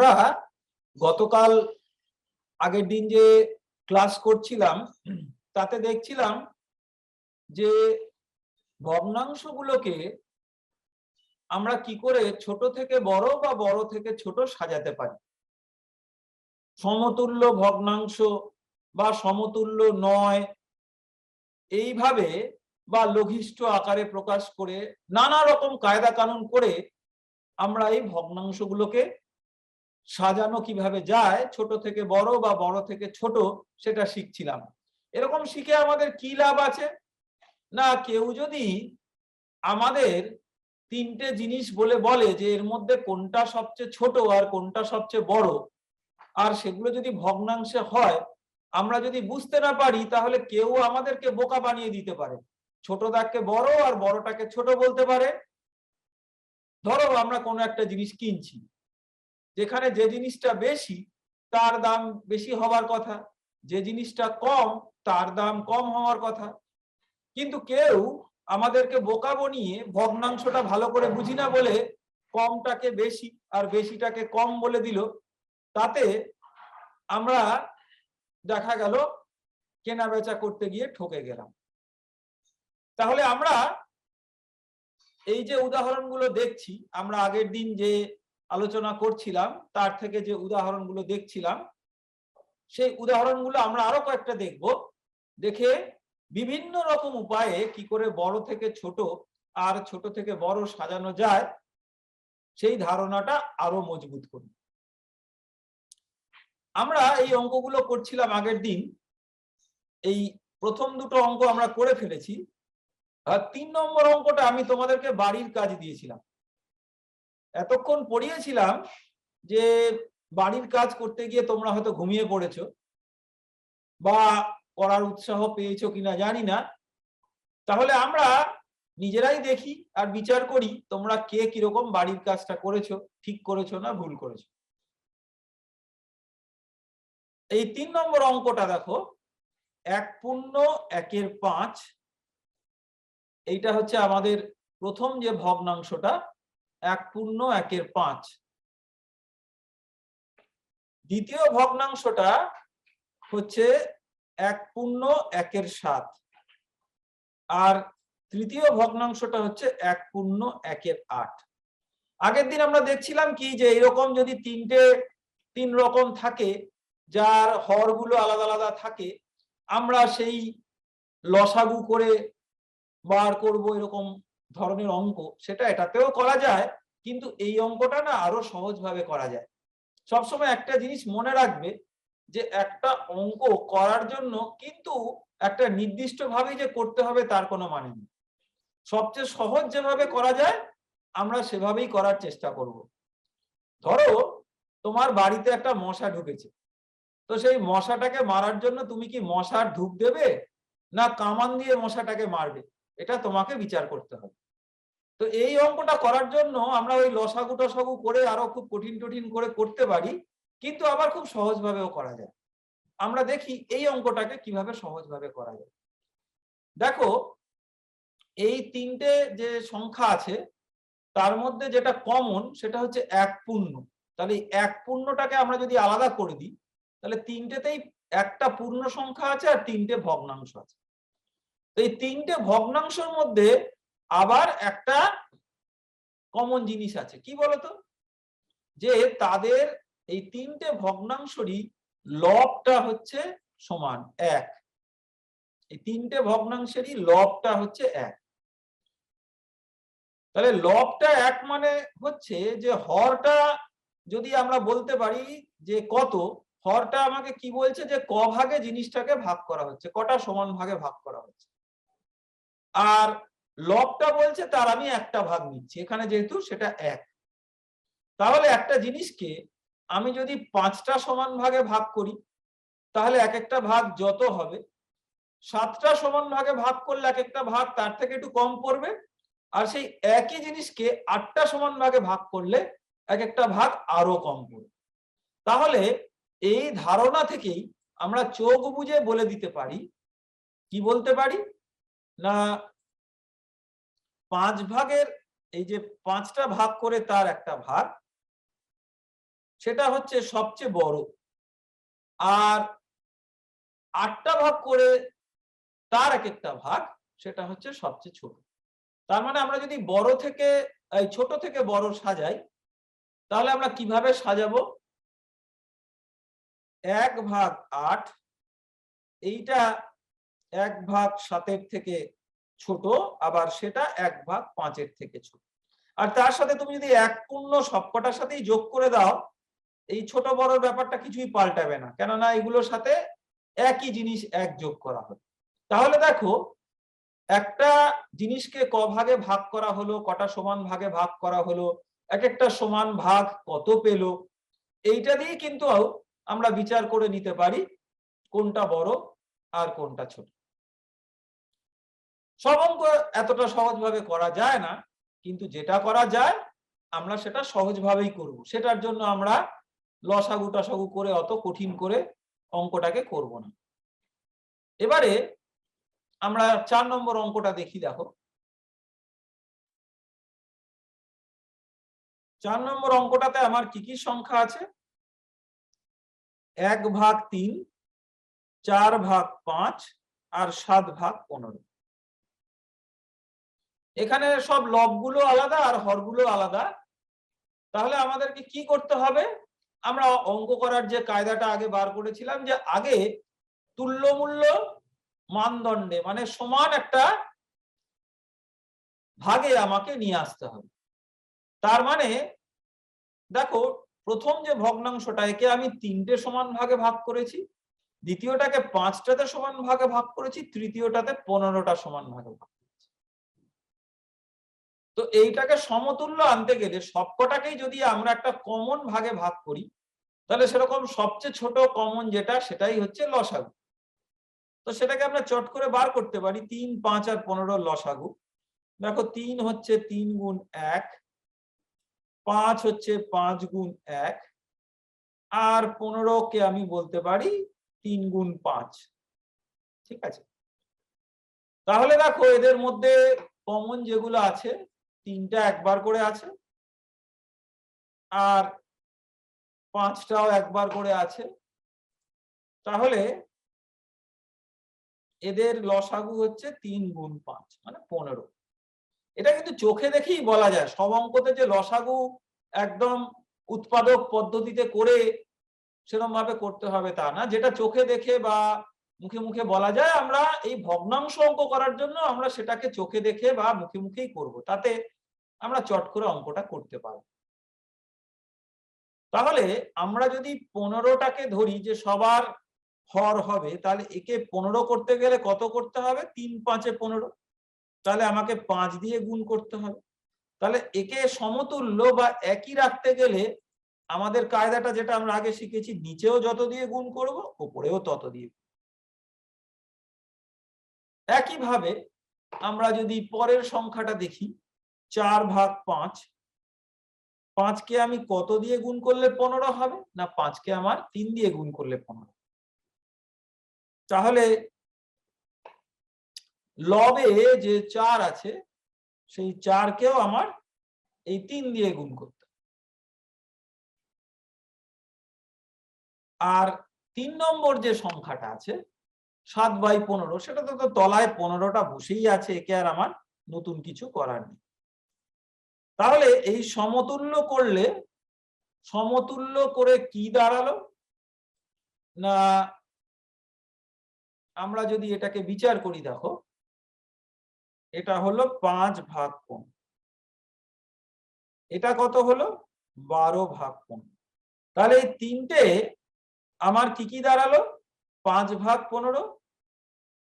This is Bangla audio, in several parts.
আমরা গতকাল আগের দিন যে ক্লাস করছিলাম তাতে দেখছিলাম যে ভগ্নাংশগুলোকে আমরা কি করে ছোট থেকে বড় বা বড় থেকে ছোট সাজাতে পারি। সমতুল্য ভগ্নাংশ বা সমতুল্য নয় এইভাবে বা লঘিষ্ঠ আকারে প্রকাশ করে নানা রকম কায়দা কানুন করে আমরা এই ভগ্নাংশগুলোকে সাজানো কিভাবে যায় ছোট থেকে বড় বা বড় থেকে ছোট সেটা শিখছিলাম। এরকম শিখে আমাদের কি লাভ আছে না, কেউ যদি আমাদের তিনটে জিনিস বলে যে এর মধ্যে কোনটা সবচেয়ে ছোট আর কোনটা সবচেয়ে বড়, আর সেগুলো যদি ভগ্নাংশে হয় আমরা যদি বুঝতে না পারি তাহলে কেউ আমাদেরকে বোকা বানিয়ে দিতে পারে। ছোটটাকে বড় আর বড়টাকে ছোট বলতে পারে। ধরো আমরা কোনো একটা জিনিস কিনছি, যেখানে যে জিনিসটা বেশি তার দাম বেশি হওয়ার কথা, যে জিনিসটা কম তার দাম কম হওয়ার কথা, কিন্তু কেউ আমাদেরকে বোকা বানিয়ে ভগ্নাংশটা ভালো করে বুঝি না বলে কমটাকে বেশি আর বেশিটাকে কম বলে দিল। তাতে আমরা দেখা গেল কেনা বেচা করতে গিয়ে ঠকে গেলাম। তাহলে আমরা এই যে উদাহরণগুলো দেখছি, আমরা আগের দিন যে আলোচনা করছিলাম তার থেকে যে উদাহরণগুলো দেখছিলাম সেই উদাহরণগুলো আমরা আরো কয়েকটা দেখব, দেখে বিভিন্ন রকম উপায়ে কি করে বড় থেকে ছোট আর ছোট থেকে বড় সাজানো যায় সেই ধারণাটা আরো মজবুত করি। আমরা এই অঙ্কগুলো করছিলাম আগের দিন, এই প্রথম দুটো অঙ্ক আমরা করে ফেলেছি। আর 3 নম্বর অঙ্কটা আমি তোমাদেরকে বাড়ির কাজ দিয়েছিলাম। এতক্ষণ পড়িয়েছিলাম যে বাড়ির কাজ করতে গিয়ে তোমরা হয়তো ঘুমিয়ে পড়েছো বা করার উৎসাহ পেয়েছো কিনা জানি না। তাহলে আমরা নিজেরাই দেখি আর বিচার করি তোমরা কে কিরকম বাড়ির কাজটা করেছো, ঠিক করেছো না ভুল করেছো। এই 3 নম্বর অঙ্কটা দেখো, 1/5। এইটা হচ্ছে আমাদের প্রথম যে ভগ্নাংশটা 1/5। দ্বিতীয় ভগ্নাংশটা হচ্ছে 1/7 আর তৃতীয় ভগ্নাংশটা হচ্ছে 1/8। আগের দিন আমরা দেখছিলাম কি যে এরকম যদি তিন রকম থাকে যার হরগুলো আলাদা আলাদা থাকে, আমরা সেই লসাগু করে বার করব এরকম ধরনের অঙ্ক, সেটা এটাতেও করা যায়, কিন্তু এই অঙ্কটা না আরো সহজভাবে করা যায়। সবসময় একটা জিনিস মনে রাখবে যে একটা অঙ্ক করার জন্য কিন্তু একটা নির্দিষ্ট ভাবে যে করতে হবে তার কোনো মানে নেই। সবচেয়ে সহজ যেভাবে করা যায় আমরা সেভাবেই করার চেষ্টা করব। ধরো তোমার বাড়িতে একটা মশা ঢুকেছে, তো সেই মশাটাকে মারার জন্য তুমি কি মশার ধূপ দেবে না কামান দিয়ে মশাটাকে মারবে, এটা তোমাকে বিচার করতে হবে। তো এই অঙ্কটা করার জন্য আমরা ওই লসাগু টসাগু করে আরো খুব কঠিন টঠিন করে করতে পারি, কিন্তু আবার খুব সহজভাবেও করা যায়। আমরা দেখি এই অঙ্কটাকে কিভাবে সহজভাবে করা যায়। দেখো এই তিনটে যে সংখ্যা আছে তার মধ্যে যেটা কমন সেটা হচ্ছে 1 তাহলে 1 আমরা যদি আলাদা করে দিই তাহলে তিনটেতেই একটা পূর্ণ সংখ্যা আছে আর তিনটে ভগ্নাংশ আছে। এই তিনটে ভগ্নাংশের মধ্যে আবার একটা কমন জিনিস আছে, কি বলতো, যে তাদের এই তিনটে ভগ্নাংশরই লবটা হচ্ছে সমান 1। এই তিনটে ভগ্নাংশেরই লবটা হচ্ছে 1। তাহলে লবটা 1 মানে হচ্ছে যে হরটা যদি আমরা বলতে পারি যে কত, হরটা আমাকে কি বলছে যে ক ভাগে জিনিসটাকে ভাগ করা হচ্ছে, কটা সমান ভাগে ভাগ করা হচ্ছে, আর লবটা বলছে তার আমি একটা ভাগ নিচ্ছি এখানে যেহেতু সেটা 1। তাহলে একটা জিনিসকে আমি যদি 5টা সমান ভাগে ভাগ করি তাহলে এক একটা ভাগ যত হবে, 7টা সমান ভাগে ভাগ করলে এক একটা ভাগ তার থেকে একটু কম পড়বে, আর সেই একই জিনিসকে 8টা সমান ভাগে ভাগ করলে এক একটা ভাগ আরো কম পড়বে। তাহলে এই ধারণা থেকেই আমরা চোখ বুঝে বলে দিতে পারি, কি বলতে পারি না 5 ভাগের এই যে 5টা ভাগ করে তার একটা ভাগ, সেটা হচ্ছে সবচেয়ে বড়, আর 8টা ভাগ করে তার এক একটা ভাগ সেটা হচ্ছে সবচেয়ে ছোট। তার মানে আমরা যদি বড় থেকে ছোট থেকে বড় সাজাই, তাহলে আমরা কিভাবে সাজাবো? 1/8 এইটা 1/7 থেকে ছোট, আবার সেটা 1/5 থেকে ছোট। আর তার সাথে তুমি যদি 1 সবকটার সাথেই যোগ করে দাও, এই ছোট বড় ব্যাপারটা কিছুই পাল্টাবে না, কেননা এগুলোর সাথে একই জিনিস 1 যোগ করা হবে। তাহলে দেখো, একটা জিনিসকে ক ভাগে ভাগ করা হলো, কটা সমান ভাগে ভাগ করা হলো, এক একটা সমান ভাগ কত পেল, এইটা দিয়ে কিন্তু আমরা বিচার করে নিতে পারি কোনটা বড় আর কোনটা ছোট। সব অঙ্ক এতটা সহজভাবে করা যায় না, কিন্তু যেটা করা যায় আমরা সেটা সহজভাবেই করব। সেটার জন্য আমরা লসাগু টসাগু করে অত কঠিন করে অঙ্কটাকে করব না। এবারে আমরা 4 নম্বর অঙ্কটা দেখি। দেখো, 4 নম্বর অঙ্কটাতে আমার কি কি সংখ্যা আছে? 1/3, 4/5 আর 7/15। এখানে সব লবগুলো আলাদা আর হরগুলো আলাদা। তাহলে আমাদেরকে কি করতে হবে? আমরা অঙ্ক করার যে কায়দাটা আগে বার করেছিলাম, যে আগে তুল্যমূল্য মানদণ্ডে মানে সমান একটা ভাগে আমাকে নিয়ে আসতে হবে। তার মানে দেখো, প্রথম যে ভগ্নাংশটা, একে আমি 3টে সমান ভাগে ভাগ করেছি, দ্বিতীয়টাকে 5টাতে সমান ভাগে ভাগ করেছি, তৃতীয়টাতে 15টা সমান ভাগে ভাগ করেছি। তো এইটাকে সমতুল্য আনতে গেলে সবকটাকেই যদি আমরা একটা কমন ভাগে ভাগ করি, তাহলে সেরকম সবচেয়ে ছোট কমন যেটা, সেটাই হচ্ছে লসাগু। তো সেটাকে আমরা চট করে বার করতে পারি। 3, 5 আর 15 লসাগু। দেখো, 3 হচ্ছে 3 গুণ 1, 5 হচ্ছে 5 গুণ 1, আর 15 কে আমি বলতে পারি 3 গুণ 5। ঠিক আছে? তাহলে দেখো, এদের মধ্যে কমন যেগুলো আছে, 3টা একবার করে আছে, আর 5টাও একবার করে আছে। তাহলে এদের লসাগু হচ্ছে 3 গুণ 5 মানে 15। এটা কিন্তু চোখে দেখেই বলা যায়। সব অঙ্কতে যে লসাগু একদম উৎপাদক পদ্ধতিতে করে সেরকম ভাবে করতে হবে তা না। যেটা চোখে দেখে বা মুখে মুখে বলা যায়, আমরা এই ভগ্নাংশ অঙ্ক করার জন্য আমরা সেটাকে চোখে দেখে বা মুখে মুখেই করব, তাতে আমরা চট করে অঙ্কটা করতে পারব। তাহলে আমরা যদি 15টাকে ধরি যে সবার হর হবে, তাহলে একে 15 করতে গেলে কত করতে হবে? 3 5 15। তাহলে আমাকে 5 দিয়ে গুণ করতে হবে। তাহলে একে সমতুল্য বা একই রাখতে গেলে আমাদের কায়দাটা যেটা আমরা আগে শিখেছি, নিচেও যত দিয়ে গুণ করব, উপরেও তত দিয়ে। একইভাবে আমরা যদি পরের সংখ্যাটা দেখি, 4/5, 5কে আমি কত দিয়ে গুণ করলে 15 হবে? না, 5কে আমার 3 দিয়ে গুণ করলে 15। তাহলে লবে যে 4 আছে, সেই 4কেও আমার এই 3 দিয়ে গুণ করতে। আর 3 নম্বর যে সংখ্যাটা আছে 7/15, সেটা তো তলায় 15টা বসেই আছে, একে আর আমার নতুন কিছু করার নেই। তাহলে এই সমতুল্য করলে, সমতুল্য করে কি দাঁড়ালো? না, আমরা যদি এটাকে বিচার করি, দেখো, এটা হলো 5/15, এটা কত হলো? 12/15। তাহলে এই তিনটে আমার কি কি দাঁড়ালো? 5/15,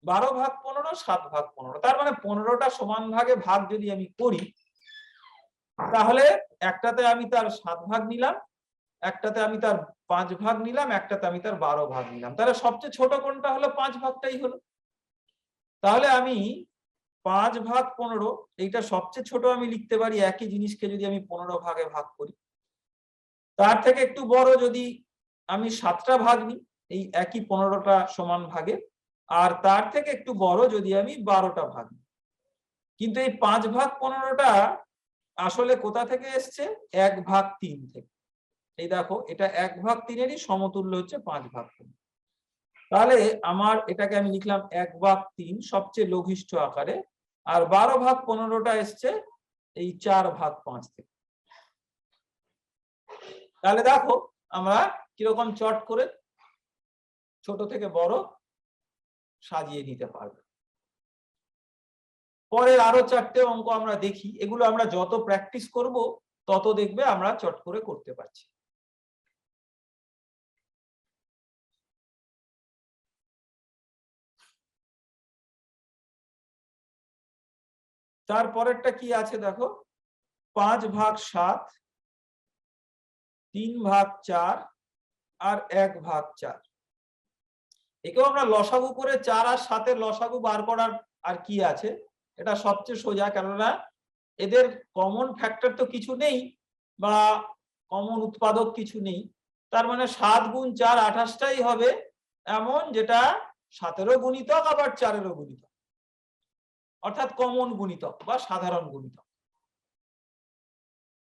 12/15, 7/15। তার মানে 15টা সমান ভাগে ভাগ যদি আমি করি, তাহলে একটাতে আমি তার 7 ভাগ নিলাম, একটাতে আমি তার 5 ভাগ নিলাম, একটাতে আমি তার 12 ভাগ নিলাম। তাহলে সবচেয়ে ছোট কোনটা হলো? 5 ভাগটাই হলো। তাহলে আমি 5/15, এইটা সবচেয়ে ছোট আমি লিখতে পারি। একই জিনিসকে যদি আমি 15 ভাগে ভাগ করি, তার থেকে একটু বড় যদি আমি 7টা ভাগ নিই এই একই 15টা সমান ভাগে, আর তার থেকে একটু বড় যদি আমি 12টা ভাগ নিই। কিন্তু এই 5/15টা আসলে কোথা থেকে এসছে? 1/3 থেকে। এই দেখো এটা 1/3-এরই সমতুল্য হচ্ছে 5/3। তাহলে আমার এটাকে আমি লিখলাম 1/3 সবচেয়ে লঘিষ্ঠ আকারে, আর 12/15টা এসছে এই 4/5 থেকে। তাহলে দেখো আমরা কিরকম চট করে ছোট থেকে বড় সাজিয়ে নিতে পারবো। পরের আরো 4টে অঙ্ক আমরা দেখি, এগুলো আমরা যত প্র্যাকটিস করব তত দেখবে আমরা চট করে করতে পারছি। তারপরেরটা কি আছে দেখো, 5/7, 3/4 আর 1/4। একেও আমরা লসাগু করে 4 আর 7-এর লসাগু বার করার আর কি আছে, এটা সবচেয়ে সোজা, কেননা এদের কমন ফ্যাক্টর তো কিছু নেই বা কমন উৎপাদক কিছু নেই। তার মানে 7 গুণ 4 28টাই হবে এমন যেটা 7-এরও গুণিতক আবার 4-এরও গুণিতক, অর্থাৎ কমন গুণিতক বা সাধারণ গুণিতক।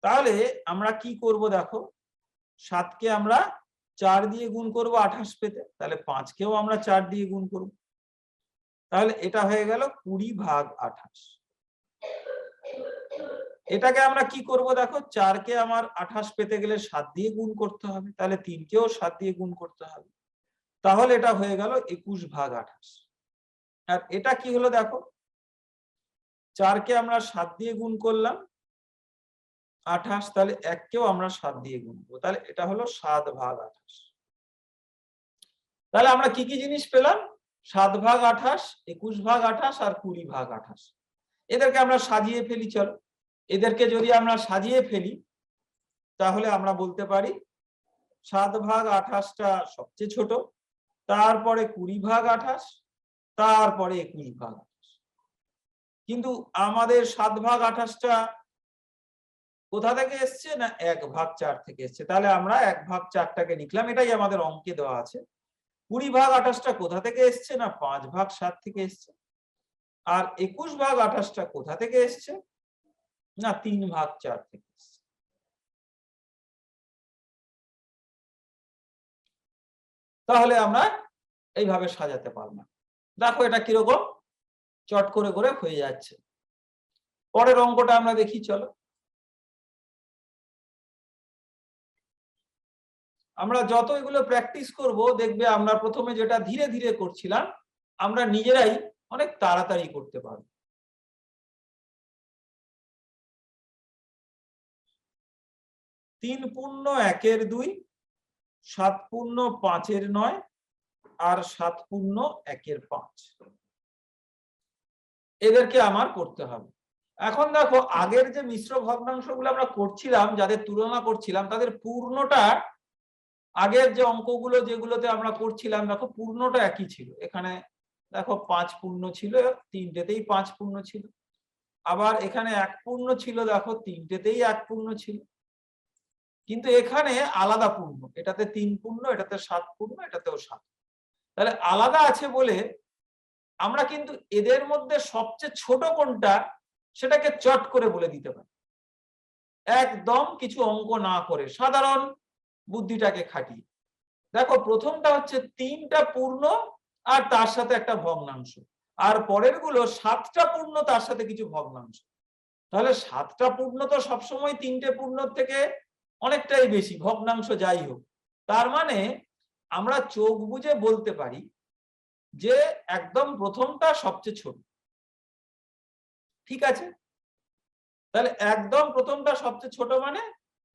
তাহলে আমরা কি করব দেখো, 7কে আমরা 4 দিয়ে গুণ করব 28 পেতে, তাহলে 5কেও আমরা 4 দিয়ে গুণ করব, তাহলে এটা হয়ে গেল 20/28। এটাকে আমরা কি করব দেখো, 4কে আমার 28 পেতে গেলে 7 দিয়ে গুণ করতে হবে, তাহলে 3কেও 7 দিয়ে গুণ করতে হবে, তাহলে এটা হয়ে গেল 21/28। আর এটা কি হলো দেখো, 4কে আমরা 7 দিয়ে গুণ করলাম 28, তাহলে 1কেও আমরা 7 দিয়ে গুণ করব, তাহলে এটা হলো 7/28। তাহলে আমরা কি কি জিনিস পেলাম, 7/28, 21/28 আর 20/28। এদেরকে আমরা সাজিয়ে ফেলি, চলো এদেরকে যদি আমরা সাজিয়ে ফেলি তাহলে আমরা বলতে পারি 7/28টা সবচেয়ে ছোট, তারপরে 20/28, তারপরে 21/28। কিন্তু আমাদের 7/28টা কোথা থেকে এসছে না 1/4 থেকে এসছে, তাহলে আমরা 1/4টাকে লিখলাম, এটাই আমাদের অঙ্কে দেওয়া আছে। 20/28টা কোথা থেকে এসছে না 5/7 থেকে এসছে, আর 21/28টা কোথা থেকে এসছে না 3/4 থেকে এসছে। তাহলে আমরা এইভাবে সাজাতে পারলাম। দেখো এটা কিরকম চট করে করে হয়ে যাচ্ছে। পরের অঙ্কটা আমরা দেখি, চলো আমরা যত এগুলো প্র্যাকটিস করব দেখবে আমরা প্রথমে যেটা ধীরে ধীরে করছিলাম আমরা নিজেরাই অনেক তাড়াতাড়ি করতে পারবো। 3 পূর্ণ 1-এর 2, 7 পূর্ণ 5-এর 9 আর 7 পূর্ণ 1-এর 5, এদেরকে আমার করতে হবে। এখন দেখো আগের যে মিশ্র ভগ্নাংশগুলো আমরা করছিলাম, যাদের তুলনা করছিলাম, তাদের পূর্ণটা আগের যে অঙ্কগুলো যেগুলোতে আমরা করছিলাম দেখো পূর্ণটা একই ছিল। এখানে দেখো 5 পূর্ণ ছিল, 3টেতেই 5 পূর্ণ ছিল। আবার এখানে 1 পূর্ণ ছিল, দেখো 3টেতেই 1 পূর্ণ ছিল। কিন্তু এখানে আলাদা পূর্ণ, এটাতে 3 পূর্ণ, এটাতে 7 পূর্ণ, এটাতেও 7। তাহলে আলাদা আছে বলে আমরা কিন্তু এদের মধ্যে সবচেয়ে ছোট কোনটা সেটাকে চট করে বলে দিতে পারি, একদম কিছু অঙ্ক না করে সাধারণ বুদ্ধিটাকে খাটিয়ে। দেখো প্রথমটা হচ্ছে 3টা পূর্ণ আর তার সাথে একটা ভগ্নাংশ, আর পরের গুলো 7টা পূর্ণ তার সাথে কিছু ভগ্নাংশ। তাহলে 7টা পূর্ণ তো সবসময় 3টে পূর্ণর থেকে অনেকটাই বেশি, ভগ্নাংশ যাই হোক। তার মানে আমরা চোখ বুঝে বলতে পারি যে একদম প্রথমটা সবচেয়ে ছোট, ঠিক আছে? তাহলে একদম প্রথমটা সবচেয়ে ছোট মানে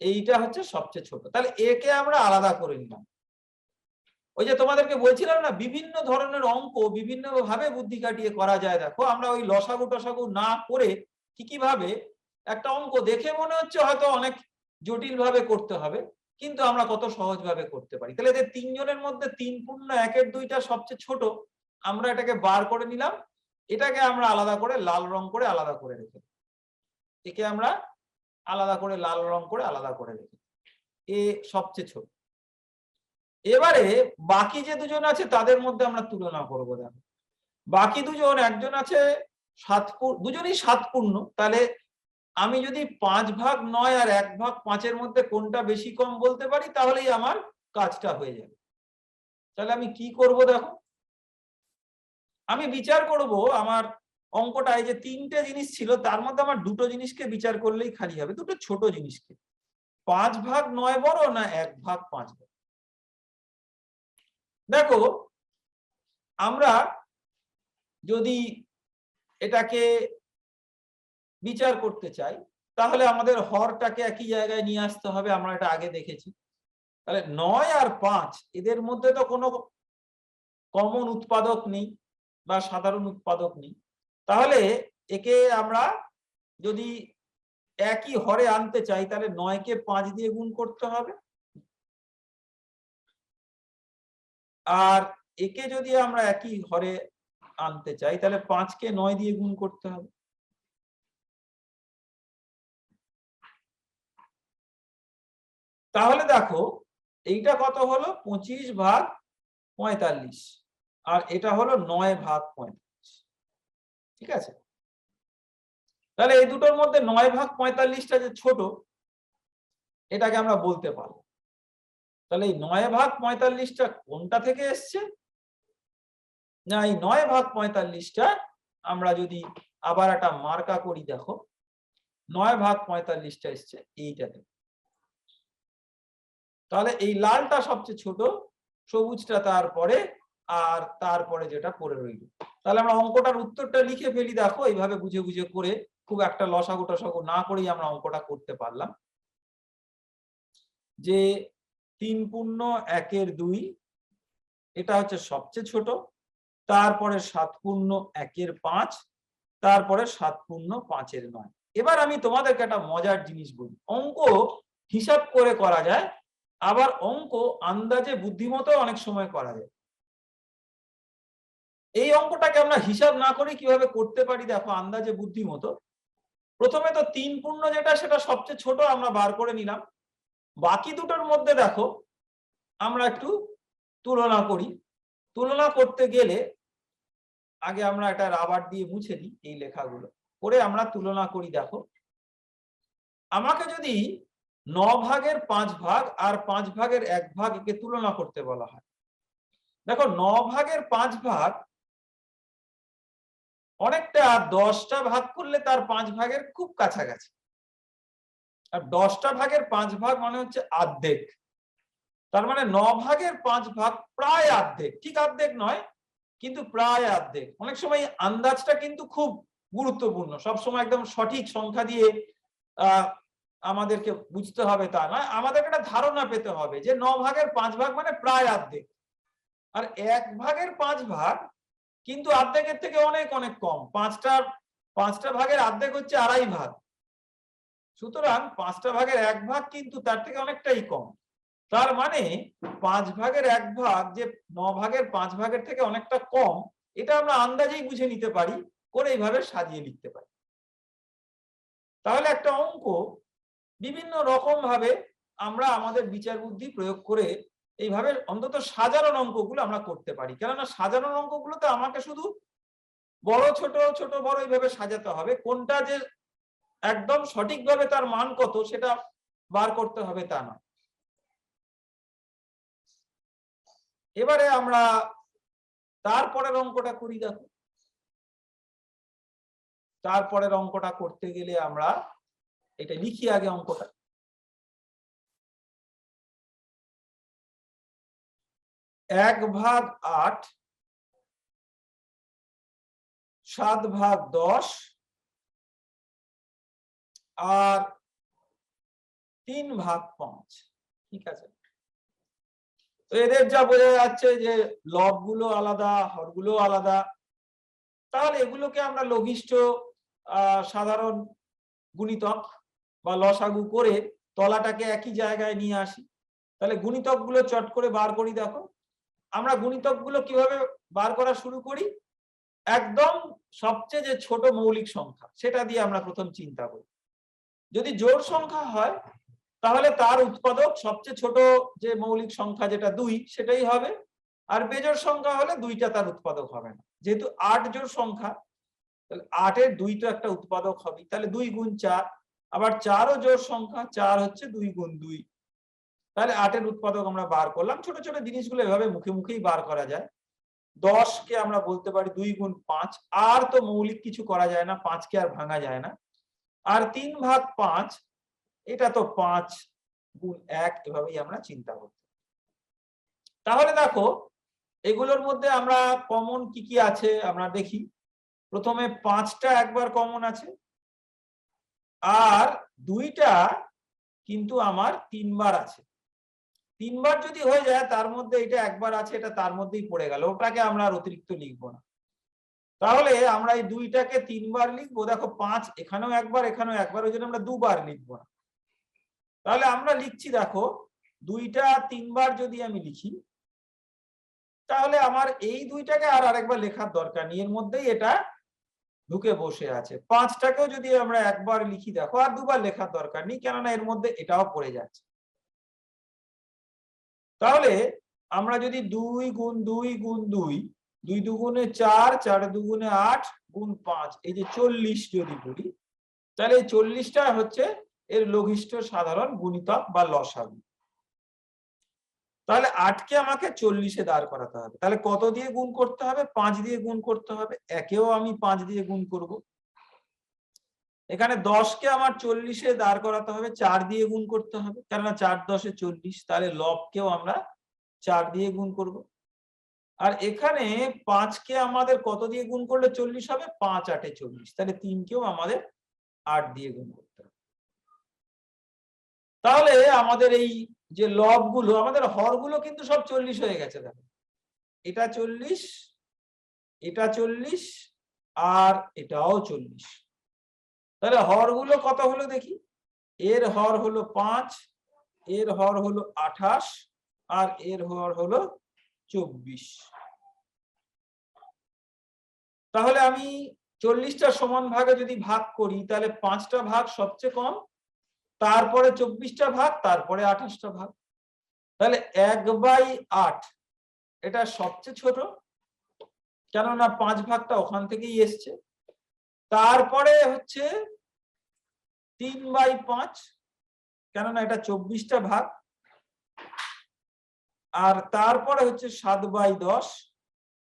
এইটা হচ্ছে সবচেয়ে ছোট, তাহলে একে আমরা আলাদা করে নিলাম। ওই যে তোমাদেরকে বলছিলাম না বিভিন্ন ধরনের অঙ্ক বিভিন্ন ভাবে বুদ্ধি কাটিয়ে করা যায়। দেখো আমরা ওই লসাগু টসাগু না করে ঠিকই ভাবে একটা অঙ্ক দেখে মনে হচ্ছে হয়তো অনেক জটিল ভাবে করতে হবে, কিন্তু আমরা কত সহজ ভাবে করতে পারি। তাহলে এদের 3 জনের মধ্যে 3 পূর্ণ 1-এর 2টা সবচেয়ে ছোট, আমরা এটাকে বার করে নিলাম, এটাকে আমরা আলাদা করে লাল রং করে আলাদা করে রেখে, একে আমরা আলাদা করে লাল রং করে আলাদা করে রেখে, এ সবচেয়ে ছোট। এবারে বাকি যে দুজন আছে তাদের মধ্যে আমরা তুলনা করব। দেখো বাকি দুজন, একজন আছে দুজনই 7 পূর্ণ, তাহলে আমি যদি 5/9 আর 1/5 মধ্যে কোনটা বেশি কম বলতে পারি তাহলেই আমার কাজটা হয়ে যাবে। তাহলে আমি কি করব দেখো, আমি বিচার করব আমার অঙ্কটা, এই যে 3টে জিনিস ছিল তার মধ্যে আমার দুটো জিনিসকে বিচার করলেই খালি হবে, দুটো ছোট জিনিসকে। 5/9 বড় না 1/5 বড়? দেখো আমরা যদি এটাকে বিচার করতে চাই তাহলে আমাদের হরটাকে একই জায়গায় নিয়ে আসতে হবে, আমরা এটা আগে দেখেছি। তাহলে 9 আর 5 এদের মধ্যে তো কোনো কমন উৎপাদক নেই বা সাধারণ উৎপাদক নেই, তাহলে একে আমরা যদি একই হরে আনতে চাই তাহলে 9 কে 5 দিয়ে গুণ করতে হবে, আর একে যদি আমরা একই হরে আনতে চাই তাহলে 5 কে 9 দিয়ে গুণ করতে হবে। তাহলে দেখো এইটা কত হলো, 25/45, আর এটা হলো 9/45। ঠিক আছে, তাহলে এই দুটোর মধ্যে 9/45টা যে ছোট, এটাকে আমরা বলতে পারবো। তাহলে এই 9/45টা কোনটা থেকে এসছে না, এই 9/45টা আমরা যদি আবার একটা মার্কা করি, দেখো 9/45টা এসছে এইটা থেকে। তাহলে এই লালটা সবচেয়ে ছোট, সবুজটা তারপরে, আর তারপরে যেটা পড়ে রইল। তাহলে আমরা অঙ্কটার উত্তরটা লিখে ফেলি, দেখো এইভাবে বুঝে বুঝে করে, খুব একটা লসাগু টসাগু না করেই আমরা অঙ্কটা করতে পারলাম। যে 3/1/2 এটা হচ্ছে সবচেয়ে ছোট, তারপরে 7/1/5, তারপরে 7/5/9। এবার আমি তোমাদেরকে একটা মজার জিনিস বলি, অঙ্ক হিসাব করে করা যায়, আবার অঙ্ক আন্দাজে বুদ্ধিমতো অনেক সময় করা যায়। এই অঙ্কটাকে আমরা হিসাব না করে কিভাবে করতে পারি দেখো আন্দাজে বুদ্ধিমতো। প্রথমে তো 3 যেটা সেটা সবচেয়ে ছোট আমরা বার করে নিলাম, বাকি দুটোর মধ্যে দেখো আমরা একটু তুলনা করি। তুলনা করতে গেলে আগে আমরা এটা রাবার দিয়ে মুছে দিই এই লেখাগুলো, করে আমরা তুলনা করি। দেখো আমাকে যদি 9/5 আর 5/1 একে তুলনা করতে বলা হয়, দেখো 9/5 অনেকটা, 10টা ভাগ করলে তার 5 খুব কাছাকাছি, আর 10টা ভাগের 5 মানে হচ্ছে অর্ধেক। তার মানে 9/5 প্রায় অর্ধেক, ঠিক অর্ধেক নয় কিন্তু প্রায় অর্ধেক। অনেক সময় আন্দাজটা কিন্তু খুব গুরুত্বপূর্ণ, সবসময় একদম সঠিক সংখ্যা দিয়ে আমাদেরকে বুঝতে হবে তা নয়, আমাদেরকে একটা ধারণা পেতে হবে যে 9/5 মানে প্রায় অর্ধেক, আর 1/5 কিন্তু অর্ধেকের থেকে অনেক অনেক কম। 5টা ভাগের অর্ধেক হচ্ছে 2.5 ভাগ, সুতরাং 5টা ভাগের 1 ভাগ কিন্তু তার থেকে অনেকটাই কম। তার মানে 5/1 যে 9/5 থেকে অনেকটা কম, এটা আমরা আন্দাজেই বুঝে নিতে পারি, করে এইভাবে সাজিয়ে লিখতে পারি। তাহলে একটা অঙ্ক বিভিন্ন রকম ভাবে আমরা আমাদের বিচার বুদ্ধি প্রয়োগ করে এইভাবে অন্তত সাধারণ অঙ্কগুলো আমরা করতে পারি। কেননা সাধারণ অঙ্কগুলোতে আমাকে শুধু বড় ছোট ছোট বড় এইভাবে সাজাতে হবে, কোনটা যে একদম সঠিকভাবে তার মান কত সেটা বার করতে হবে তা না। এবারে আমরা তারপরের অঙ্কটা করি। দেখো তারপরের অঙ্কটা করতে গেলে আমরা এটা লিখি আগে অঙ্কটা। 1/8, 7/10 আর 3/5। ঠিক আছে, তো এদের যা বোঝা যাচ্ছে যে লবগুলো আলাদা, হরগুলো আলাদা, তাহলে এগুলোকে আমরা লঘিষ্ঠ সাধারণ গুণিতক বা লসাগু করে তলাটাকে একই জায়গায় নিয়ে আসি। তাহলে গুণিতকগুলো চট করে বার করি। দেখো আমরা গুণিতকগুলো কিভাবে বার করা শুরু করি, একদম সবচেয়ে যে ছোট মৌলিক সংখ্যা সেটা দিয়ে আমরা প্রথম চিন্তা করি। যদি জোড় সংখ্যা হয় তাহলে তার উৎপাদক সবচেয়ে ছোট যে মৌলিক সংখ্যা যেটা 2 সেটাই হবে, আর বেজোড় সংখ্যা হলে 2টা তার উৎপাদক হবে না। যেহেতু 8 জোড় সংখ্যা, তাহলে 8 এর 2 তো একটা উৎপাদক হবে, তাহলে 2 গুণ 4 আবার 4ও জোড় সংখ্যা, 4 হচ্ছে 2 গুণ 2। তাহলে 8-এর উৎপাদক আমরা বার করলাম। ছোট ছোট জিনিসগুলো এভাবে মুখে মুখেই বার করা যায়। 10 কে আমরা বলতে পারি 2 গুণ 5। আর তো মৌলিক কিছু করা যায় না, 5 কে আর ভাঙা যায় না। আর 3 ভাগ 5, এটা তো 5 গুণ 1, এভাবেই আমরা চিন্তা করতে। তাহলে দেখো এগুলোর মধ্যে আমরা কমন কি কি আছে আমরা দেখি। প্রথমে 5টা একবার কমন আছে, আর 2টা কিন্তু আমার 3 বার আছে। 3 বার যদি হয়ে যায়, তার মধ্যে এটা একবার আছে, এটা তার মধ্যেই পড়ে গেল, ওটাকে আমরা আর অতিরিক্ত লিখবো না। তাহলে আমরা এই 2টাকে 3 বার লিখবো। দেখো 5 এখানেও একবার, এখানেও একবার, ওই জন্য আমরা 2 বার লিখবো না। তাহলে আমরা লিখছি, দেখো 2টা 3 বার যদি আমি লিখি, তাহলে আমার এই 2টাকে আর আরেকবার লেখার দরকার নেই, এর মধ্যেই এটা ঢুকে বসে আছে। 5টাকেও যদি আমরা একবার লিখি, দেখো আর 2 বার লেখার দরকার নেই, কেননা এর মধ্যে এটাও পড়ে যাচ্ছে। তাহলে আমরা যদি 2 গুণ 2 গুণ 2, 2 দুগুণে 4, 4 দুগুণে 8 গুণ 5, এই যে 40 যদি বলি, তাহলে এই 40টা হচ্ছে এর লঘিষ্ঠ সাধারণ গুণিতক বা লসাগু। তাহলে 8কে আমাকে 40-এ দাঁড় করাতে হবে। তাহলে কত দিয়ে গুণ করতে হবে? 5 দিয়ে গুণ করতে হবে। একেও আমি 5 দিয়ে গুণ করব। এখানে 10কে আমার 40-এ দাঁড় করাতে হবে, 4 দিয়ে গুণ করতে হবে, কেননা 4 10-এ 40। তাহলে লবকেও আমরা 4 দিয়ে গুণ করব। আর এখানে 5কে আমাদের কত দিয়ে গুণ করলে 40 হবে? 5 8-এ 40। তাহলে 3কেও আমাদের 8 দিয়ে গুণ করতে হবে। তাহলে আমাদের এই যে লবগুলো, আমাদের হরগুলো কিন্তু সব 40 হয়ে গেছে। দেখো এটা 40, এটা 40, আর এটাও 40। তাহলে হরগুলো কত হলো দেখি। এর হর হলো 5, এর হর হলো 28, আর এর হর হলো 24। তাহলে আমি 40টা সমান ভাগে যদি ভাগ করি, তাহলে 5টা ভাগ সবচেয়ে কম, তারপরে 24টা ভাগ, তারপরে 28টা ভাগ। তাহলে 1/8 এটা সবচেয়ে ছোট, কেননা 5 ভাগটা ওখান থেকেই এসছে। তারপরে হচ্ছে 3/5, কেননা এটা 24টা ভাগ। আর তারপরে হচ্ছে 7/10,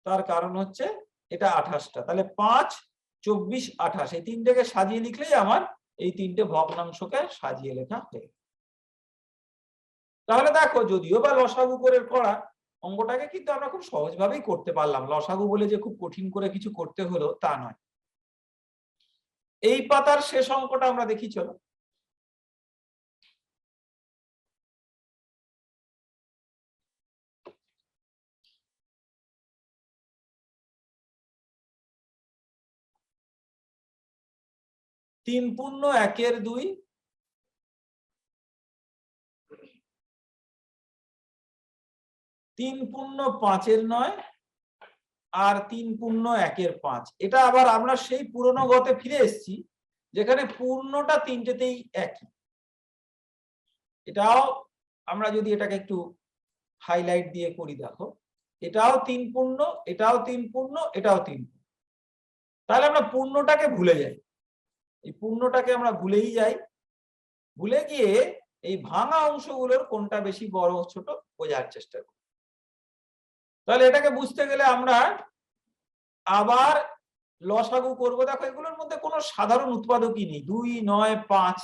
তার কারণ হচ্ছে এটা 28টা। তাহলে 5, 24, 28, এই তিনটেকে সাজিয়ে লিখলেই আমার এই তিনটে ভগ্নাংশকে সাজিয়ে লেখা হয়ে। তাহলে দেখো, যদিও বা লসাগু করে করা অঙ্কটাকে কিন্তু আমরা খুব সহজভাবেই করতে পারলাম। লসাগু বলে যে খুব কঠিন করে কিছু করতে হলো তা নয়। এই পাতার শেষ অঙ্কটা আমরা দেখি, চলো। তিন পূর্ণ 1-এর 2, 3 পূর্ণ 5-এর 9, আর 3 পূর্ণ 1-এর 5। এটা আবার আমরা সেই পুরনো গতে ফিরে এসেছি, যেখানে পূর্ণটা তিনটেতেই একই। এটাও আমরা যদি এটাকে একটু হাইলাইট দিয়ে করি, দেখো এটাও 3 পূর্ণ, এটাও 3 পূর্ণ, এটাও 3 পূর্ণ। তাহলে আমরা পূর্ণটাকে ভুলে যাই, এই পূর্ণটাকে আমরা ভুলেই যাই। ভুলে গিয়ে এই ভাঙা অংশগুলোর কোনটা বেশি বড় ছোট বোঝার চেষ্টা করি। তাহলে এটাকে বুঝতে গেলে আমরা আবার লসাগু করব। দেখো এগুলোর মধ্যে কোনো সাধারণ উৎপাদকই নেই, 2 9 5।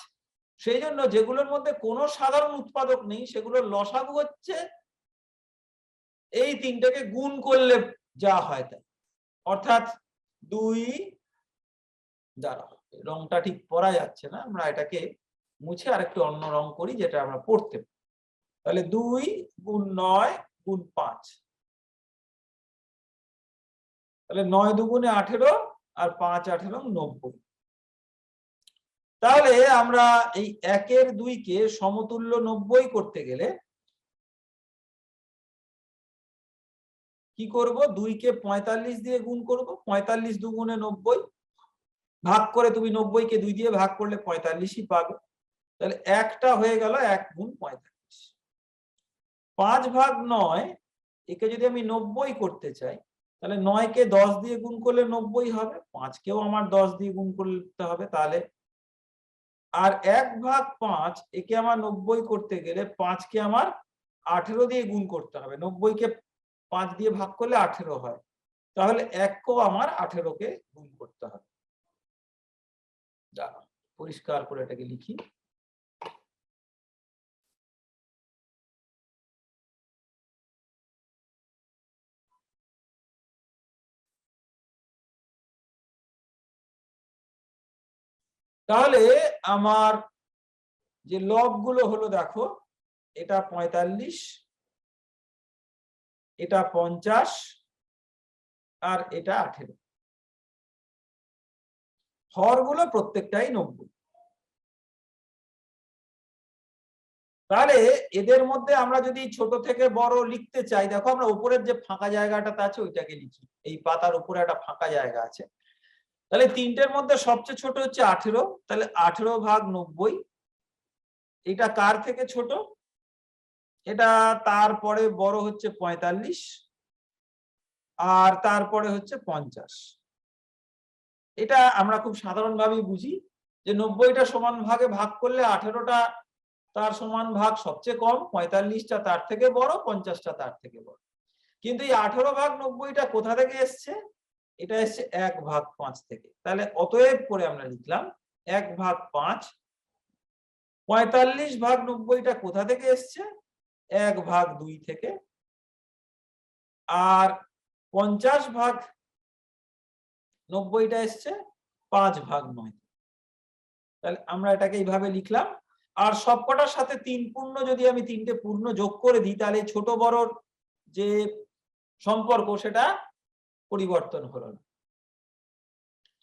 সেই জন্য যেগুলোর মধ্যে কোনো সাধারণ উৎপাদক নেই, সেগুলোর লসাগু হচ্ছে এই তিনটাকে গুণ করলে যা হয় তাই। অর্থাৎ 2 দ্বারা, রংটা ঠিক পড়া যাচ্ছে না, আমরা এটাকে মুছে আর একটু অন্য রং করি, যেটা আমরা পড়তে পারি। তাহলে 2 গুণ 9 গুণ 5, তাহলে 9 দুগুণে 18, আর 5 18 90। তাহলে আমরা এই 1-এর 2-কে সমতুল্য 90 করতে গেলে কি করব? 2-কে 45 দিয়ে গুণ করব। 45 দুগুণে 90, ভাগ করে তুমি 90-কে 2 দিয়ে ভাগ করলে 45ই পাবে। তাহলে একটা হয়ে গেল 1 গুণ 45। 5 ভাগ 9, একে যদি আমি 90 করতে চাই, তাহলে 9-কে 10 দিয়ে গুণ করলে 90 হবে। 5-কেও আমার 10 দিয়ে গুণ করতে হবে, তাহলে আর 1/5 একে আমার 90 করতে গেলে 5কে আমার 18 দিয়ে গুণ করতে হবে। 90কে 5 দিয়ে ভাগ করলে 18 হয়। তাহলে 1কেও আমার 18কে গুণ করতে হবে। দাঁড়াও, পরিষ্কার করে এটাকে লিখি। তাহলে আমার যে লবগুলো হলো দেখো, এটা 45, এটা 50 আর এটা 18। হরগুলো প্রত্যেকটাই 90। তাহলে এদের মধ্যে আমরা যদি ছোট থেকে বড় লিখতে চাই, দেখো আমরা উপরের যে ফাঁকা জায়গাটাতে আছে ওইটাকে লিখি। এই পাতার উপরে একটা ফাঁকা জায়গা আছে। তাহলে তিনটের মধ্যে সবচেয়ে ছোট হচ্ছে 18। তাহলে 18/90। এটা কার থেকে ছোট? এটা তারপরে বড় হচ্ছে 45 আর তারপরে হচ্ছে 50। এটা আমরা খুব সাধারণভাবেই বুঝি যে 90টা সমান ভাগে ভাগ করলে 18টা তার সমান ভাগ সবচেয়ে কম, 45টা তার থেকে বড়, 50টা তার থেকে বড়। কিন্তু এই 18/90টা কোথা থেকে এসছে? এটা এসছে 1/5 থেকে। তাহলে অতএব করে আমরা লিখলাম 1/5। 45/90টা কোথা থেকে এসছে? 1/2 থেকে। আর 50/90টা এসছে 5/9। তাহলে আমরা এটাকে এইভাবে লিখলাম। আর সবকটার সাথে 3 পূর্ণ যদি আমি 3টে পূর্ণ যোগ করে দিই, তাহলে ছোট বড়র যে সম্পর্ক সেটা পরিবর্তন হলো না।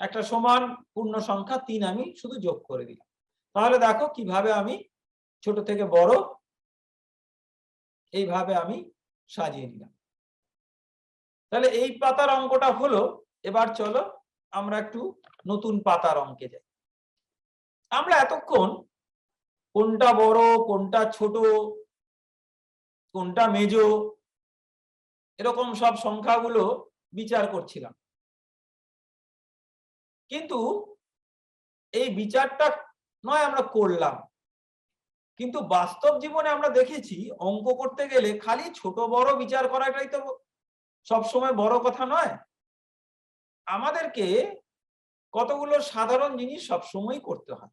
একটা সমান পূর্ণ সংখ্যা 3 আমি শুধু যোগ করে দিলাম। তাহলে দেখো কিভাবে আমি ছোট থেকে বড় এইভাবে আমি সাজিয়ে নিলাম। তাহলে এই পাতার অঙ্কটা হলো। এবার চলো আমরা একটু নতুন পাতার অঙ্কে যাই। আমরা এতক্ষণ কোনটা বড়, কোনটা ছোট, কোনটা মেজো, এরকম সব সংখ্যাগুলো বিচার করছিলাম। কিন্তু এই বিচারটা নয় আমরা করলাম, কিন্তু বাস্তব জীবনে আমরা দেখেছি অঙ্ক করতে গেলে খালি ছোট বড় বিচার করাটাই তো সবসময় বড় কথা নয়। আমাদেরকে কতগুলো সাধারণ জিনিস সবসময় করতে হয়।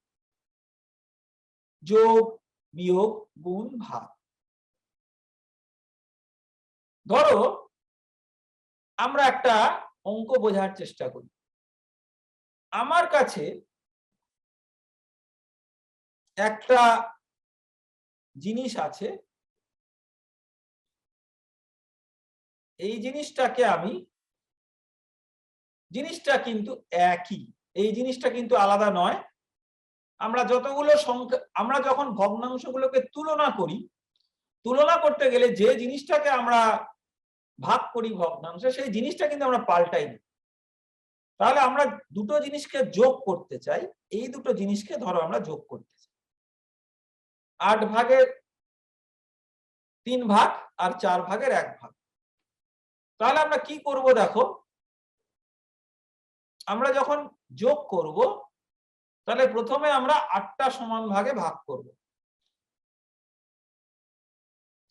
যোগ, বিয়োগ, গুণ, ভাগ। ধরো আমরা একটা অঙ্ক বোঝার চেষ্টা করি। আমার কাছে একটা জিনিস আছে, এই জিনিসটাকে আমি, জিনিসটা কিন্তু একই, এই জিনিসটা কিন্তু আলাদা নয়। আমরা যতগুলো সংখ্যা, আমরা যখন ভগ্নাংশগুলোকে তুলনা করি, তুলনা করতে গেলে যে জিনিসটাকে আমরা ভাগ করি ভগ্নাংশে, সেই জিনিসটা কিন্তু আমরা পাল্টাই না। তাহলে আমরা দুটো জিনিসকে যোগ করতে চাই, এই দুটো জিনিসকে ধরো আমরা যোগ করতে চাই। 8/3 আর 4/1। তাহলে আমরা কি করব দেখো, আমরা যখন যোগ করব তাহলে প্রথমে আমরা 8টা সমান ভাগে ভাগ করব।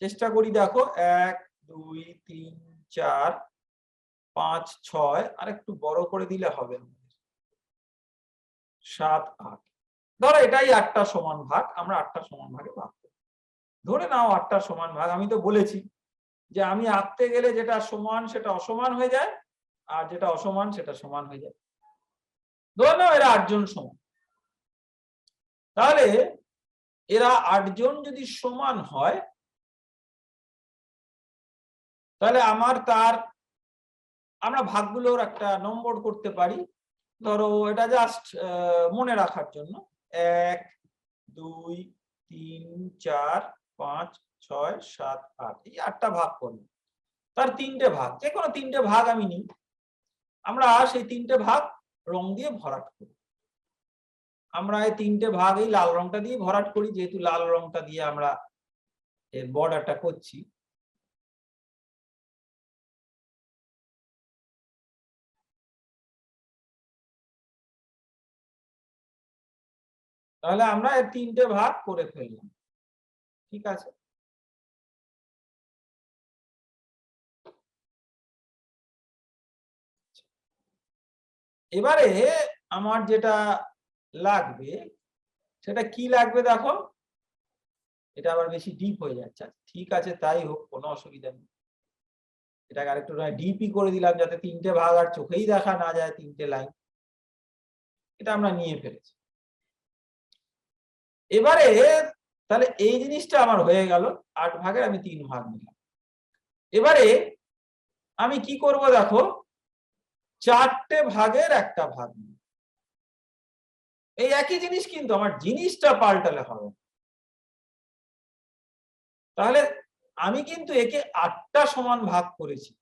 চেষ্টা করি দেখো, 1 2 3 4 5 6, আর একটু বড় করে দিলে হবে, 7 8। ধরো এটাই 8টা সমান ভাগ, আমরা 8টা সমান ভাগে ভাগ করব। ধরে নাও 8টা সমান ভাগ। আমি তো বলেছি যে আমি আঁকতে গেলে যেটা সমান সেটা অসমান হয়ে যায়, আর যেটা অসমান সেটা সমান হয়ে যায়। ধরে নাও এরা 8 জন সমান। তাহলে এরা 8 জন যদি সমান হয়, তাহলে আমরা ভাগগুলোর একটা নম্বর করতে পারি। ধরো এটা জাস্ট মনে রাখার জন্য, 1 2 3 4 5 6 7 8, এই 8টা ভাগ করব। তার 3টে ভাগ, যে কোনো 3টে ভাগ আমি নিই। আমরা সেই 3টে ভাগ রং দিয়ে ভরাট করি। আমরা এই 3টে ভাগ এই লাল রংটা দিয়ে ভরাট করি, যেহেতু লাল রংটা দিয়ে আমরা এর বর্ডারটা করছি। তাহলে আমরা এর 3টে ভাগ করে ফেললাম। ঠিক আছে, এবারে আমার যেটা লাগবে সেটা কি লাগবে দেখো, এটা আবার বেশি ডিপ হয়ে যাচ্ছে। ঠিক আছে, তাই হোক, কোনো অসুবিধা নেই। এটাকে আরেকটু ডিপই করে দিলাম যাতে 3টে ভাগ আর চোখেই দেখা না যায়, 3টে লাইন। এটা আমরা নিয়ে ফেলেছি। এবারে তাহলে এই জিনিসটা আমার হয়ে গেল, 8 ভাগের আমি 3 ভাগ নিলাম। এবারে আমি কি করব দেখো, 4টে ভাগের একটা ভাগ নিই। এই একই জিনিস, কিন্তু আমার জিনিসটা পাল্টালে হবে। তাহলে আমি কিন্তু একে 8টা সমান ভাগ করেছি।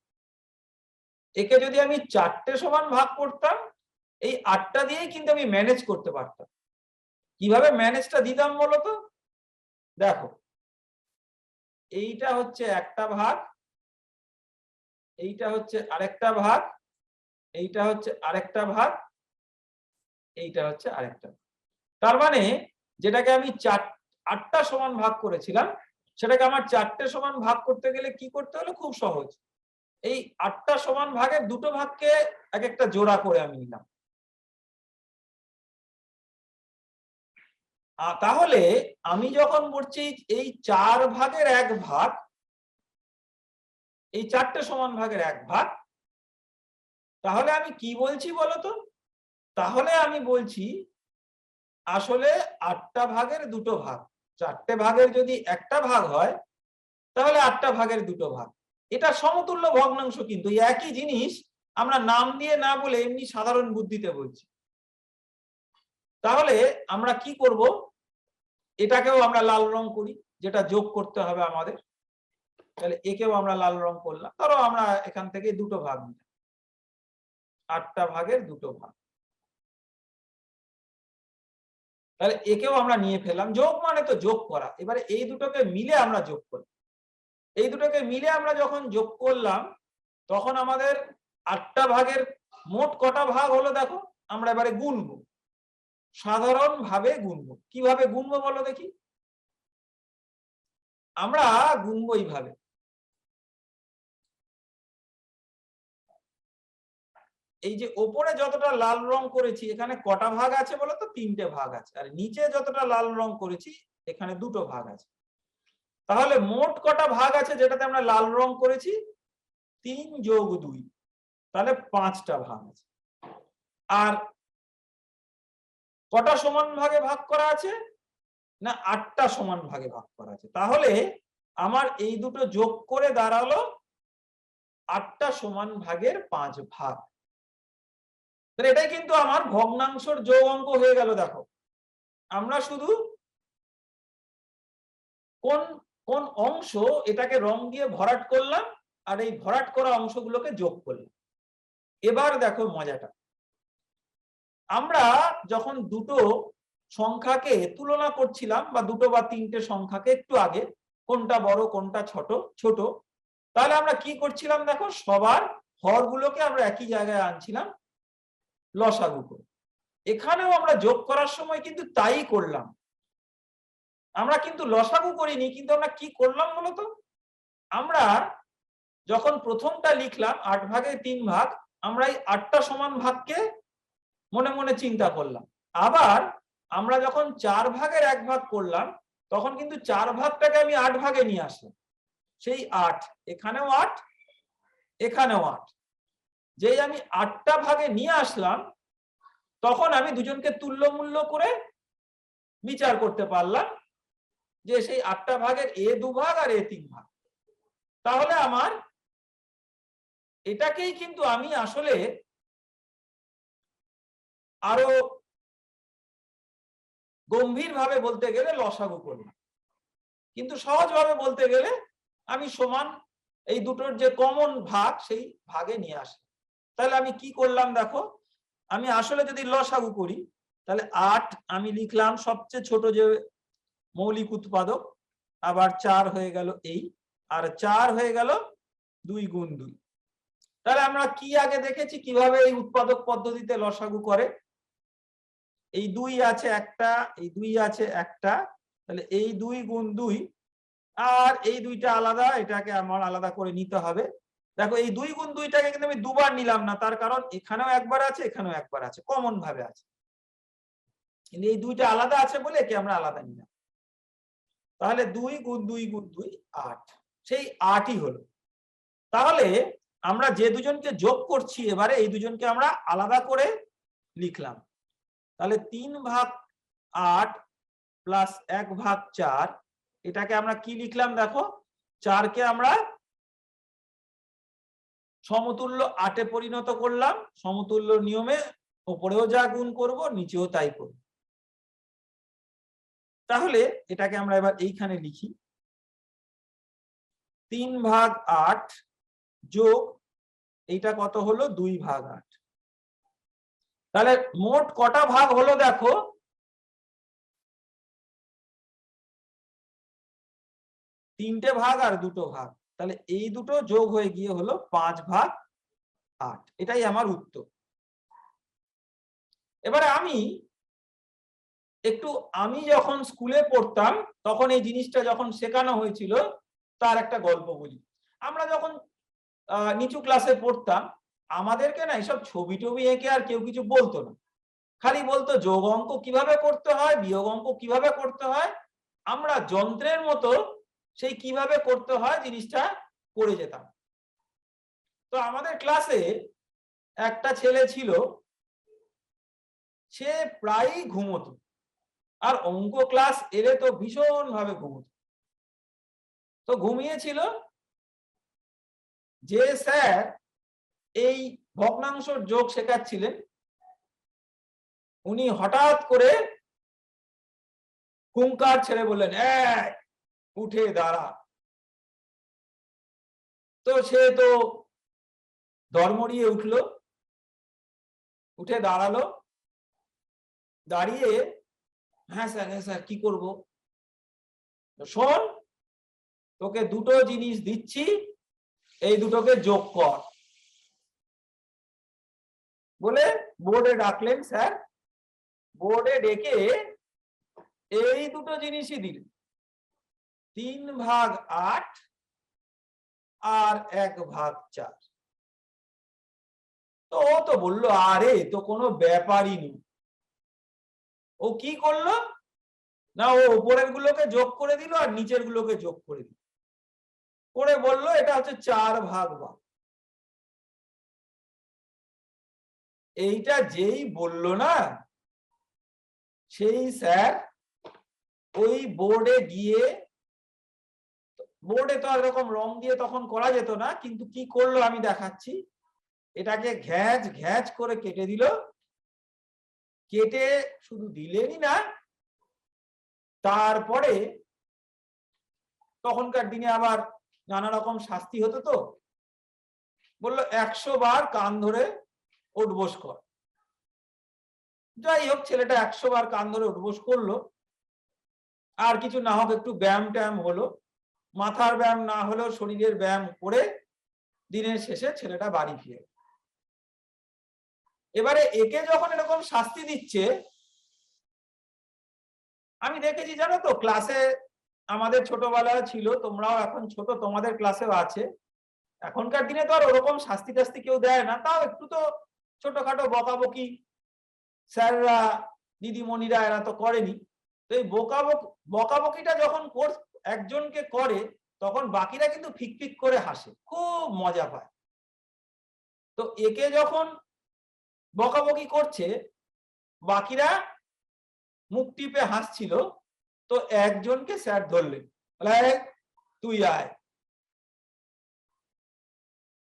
একে যদি আমি 4টে সমান ভাগ করতাম, এই 8টা দিয়েই কিন্তু আমি ম্যানেজ করতে পারতাম। কিভাবে ম্যানেজটা দিতাম বলতো, দেখো এইটা হচ্ছে একটা ভাগ, এইটা হচ্ছে আরেকটা ভাগ, এইটা হচ্ছে আরেকটা ভাগ, এইটা হচ্ছে আরেকটা। তার মানে যেটাকে আমি 8টা সমান ভাগ করেছিলাম, সেটাকে আমার 4টে সমান ভাগ করতে গেলে কি করতে হলো, খুব সহজ। এই 8টা সমান ভাগের দুটো ভাগকে এক একটা জোড়া করে আমি নিলাম। তাহলে আমি যখন বলছি এই 4 ভাগের 1 ভাগ, এই 4টে সমান ভাগের 1 ভাগ, তাহলে আমি কি বলছি বলতো, তাহলে আমি বলছি আসলে 8টা ভাগের দুটো ভাগ। 4টে ভাগের যদি একটা ভাগ হয়, তাহলে 8টা ভাগের দুটো ভাগ। এটা সমতুল্য ভগ্নাংশ, কিন্তু এই একই জিনিস আমরা নাম দিয়ে না বলে এমনি সাধারণ বুদ্ধিতে বলছি। তাহলে আমরা কি করব, এটাকেও আমরা লাল রং করি, যেটা যোগ করতে হবে আমাদের। তাহলে একেও আমরা লাল রং করলাম। ধরো আমরা এখান থেকে দুটো ভাগ নিলাম, 8টা ভাগের দুটো ভাগ। তাহলে একেও আমরা নিয়ে ফেললাম। যোগ মানে তো যোগ করা। এবারে এই দুটোকে মিলে আমরা যোগ করি। এই দুটোকে মিলে আমরা যখন যোগ করলাম, তখন আমাদের 8টা ভাগের মোট কটা ভাগ হলো দেখো। আমরা এবারে গুনবো, সাধারণভাবে গুনবো। কিভাবে গুনবো বলো দেখি, আমরা গুনবো এইভাবে। এই যে ওপরে যতটা লাল রং করেছি, এখানে কটা ভাগ আছে বলো তো, 3টে ভাগ আছে। আর নিচে যতটা লাল রং করেছি, এখানে দুটো ভাগ আছে। তাহলে মোট কটা ভাগ আছে যেটাতে আমরা লাল রং করেছি, 3 যোগ 2, তাহলে 5টা ভাগ আছে। আর কটা সমান ভাগে ভাগ করা আছে না, 8টা সমান ভাগে ভাগ করা আছে। তাহলে আমার এই দুটো যোগ করে দাঁড়ালো 8টা সমান ভাগের 5 ভাগ। তাহলে এটাই কিন্তু আমার ভগ্নাংশের যোগ অঙ্ক হয়ে গেল। দেখো আমরা শুধু কোন কোন অংশ এটাকে রং দিয়ে ভরাট করলাম, আর এই ভরাট করা অংশগুলোকে যোগ করলাম। এবার দেখো মজাটা, আমরা যখন দুটো সংখ্যাকে তুলনা করছিলাম, বা দুটো বা 3টে সংখ্যাকে একটু আগে, কোনটা বড় কোনটা ছোট, তাহলে আমরা কি করছিলাম দেখো, সবার হরগুলোকে আমরা একই জায়গায় আনছিলাম লসাগু করে। এখানেও আমরা যোগ করার সময় কিন্তু তাই করলাম। আমরা কিন্তু লসাগু করিনি, কিন্তু আমরা কি করলাম বলতো, আমরা যখন প্রথমটা লিখলাম 8 ভাগের 3 ভাগ, আমরা এই 8টা সমান ভাগকে মনে মনে চিন্তা করলাম। আবার আমরা যখন 4 ভাগের 1 ভাগ করলাম, তখন কিন্তু 4 ভাগটাকে আমি 8 ভাগে নিয়ে আসলাম। সেই 8, এখানেও 8, এখানেও 8। যেই আমি 8টা ভাগে নিয়ে আসলাম, তখন আমি দুজনকে তুল্য মূল্য করে বিচার করতে পারলাম যে সেই 8টা ভাগের এ 2 ভাগ আর এ 3 ভাগ। তাহলে আমার এটাকেই কিন্তু আমি আসলে আরো গম্ভীরভাবে বলতে গেলে লসাগু করলাম, কিন্তু সহজভাবে বলতে গেলে আমি সমান এই দুটোর যে কমন ভাগ, সেই ভাগে নিয়ে আসি। তাহলে আমি কি করলাম দেখো, আমি আসলে যদি লসাগু করি, তাহলে 8 আমি লিখলাম সবচেয়ে ছোট যে মৌলিক উৎপাদক, আবার 4 হয়ে গেল এই, আর 4 হয়ে গেল 2 গুণ 2। তাহলে আমরা কি আগে দেখেছি কিভাবে এই উৎপাদক পদ্ধতিতে লসাগু করে। এই 2 আছে একটা, এই 2 আছে একটা, তাহলে এই 2 গুণ 2, আর এই 2টা আলাদা, এটাকে আমার আলাদা করে নিতে হবে। দেখো এই 2 গুণ 2টাকে কিন্তু আমি দুবার নিলাম না, তার কারণ এখানেও একবার আছে, এখানেও একবার আছে, কমন ভাবে আছে, কিন্তু এই 2টা আলাদা আছে বলে একে আমরা আলাদা নিলাম। তাহলে 2 গুণ 2 গুণ 2 8, সেই 8ই হলো। তাহলে আমরা যে দুজনকে যোগ করছি এবারে এই দুজনকে আমরা আলাদা করে লিখলাম। তাহলে 3/8 প্লাস 1/4, এটাকে আমরা কি লিখলাম দেখো, 4কে আমরা সমতুল্য 8-এ পরিণত করলাম, সমতুল্য নিয়মে উপরেও যা গুণ করব নিচেও তাই করব। তাহলে এটাকে আমরা এবার এইখানে লিখি, 3/8 যোগ এইটা কত হলো, 2/8। তাহলে মোট কটা ভাগ হলো দেখো, 3টে ভাগ আর 2টো ভাগ, তাহলে এই দুটো যোগ হয়ে গিয়ে হলো 5/8, এটাই আমার উত্তর। এবারে আমি যখন স্কুলে পড়তাম তখন এই জিনিসটা যখন শেখানো হয়েছিল তার একটা গল্প বলি। আমরা যখন নিচু ক্লাসে পড়তাম আমাদেরকে না এসব ছবি টবি এঁকে আর কেউ কিছু বলতো না, খালি বলতো যোগ অঙ্ক কিভাবে করতে হয়, বিয়োগ অঙ্ক কিভাবে করতে হয়, আমরা যন্ত্রের মতো সেই কিভাবে করতে হয় জিনিসটা করে যেতাম। তো আমাদের ক্লাসে একটা ছেলে ছিল, সে প্রায়ই ঘুমোতো, আর অঙ্ক ক্লাস এলে তো ভীষণ ভাবে ঘুমোতো। তো ঘুমিয়েছিল, যে স্যার এই ভগ্নাংশের যোগ শেখাচ্ছিলেন উনি হঠাৎ করে হুঙ্কার ছেড়ে বললেন, এই উঠে দাঁড়া। তো সে তো ধর্মড়িয়ে উঠলো, উঠে দাঁড়ালো, দাঁড়িয়ে, হ্যাঁ স্যার কি করব, শোন তোকে দুটো জিনিস দিচ্ছি, এই দুটোকে যোগ কর বলে বোর্ডে ডাকলেন স্যার। বোর্ডে ডেকে এই দুটো জিনিসই দিলেন, 3/8 আর 1/4। তো ও তো বললো আরে তো কোনো ব্যাপারই নেই। ও কি করলো না, ও উপরের গুলোকে যোগ করে দিল আর নিচের গুলোকে যোগ করে দিল, করে বললো এটা হচ্ছে 4/12। এইটা যেই বললো না, সেই স্যার ওই বোর্ডে গিয়ে, বোর্ডে তো আর এরকম রং দিয়ে তখন করা যেত না, কিন্তু কি করলো আমি দেখাচ্ছি, এটাকে ঘ্যাঁচ ঘ্যাঁচ করে কেটে দিল। কেটে শুধু দিলেনই না, তারপরে তখনকার দিনে আবার নানা রকম শাস্তি হতো, তো বললো 100 বার কান ধরে উঠবোস কর। যাই হোক ছেলেটা 100 বার কান ধরে উঠবোস করলো, আর কিছু না হোক একটু ব্যায়াম ট্যায়াম হলো, মাথার ব্যায়াম না হলেও শরীরের ব্যায়াম করে দিনের শেষে ছেলেটা বাড়ি ফিরে। এবারে একে যখন এরকম শাস্তি দিচ্ছে, আমি দেখেছি জানো তো ক্লাসে, আমাদের ছোটবেলায় ছিল, তোমরাও এখন ছোট, তোমাদের ক্লাসেও আছে, এখনকার দিনে তো আর ওরকম শাস্তি টাস্তি কেউ দেয় না, তাও একটু তো ছোটখাটো বকাবকি স্যাররা দিদিমণিরা এরা তো করেনি। তো এই বকাবকিটা যখন একজনকে করে তখন বাকিরা কিন্তু ফিকফিক করে হাসে, খুব মজা পায়। তো একে যখন বকাবকি করছে বাকিরা মুখ টিপে হাসছিল, তো একজনকে স্যার ধরলেন, তুই আয়।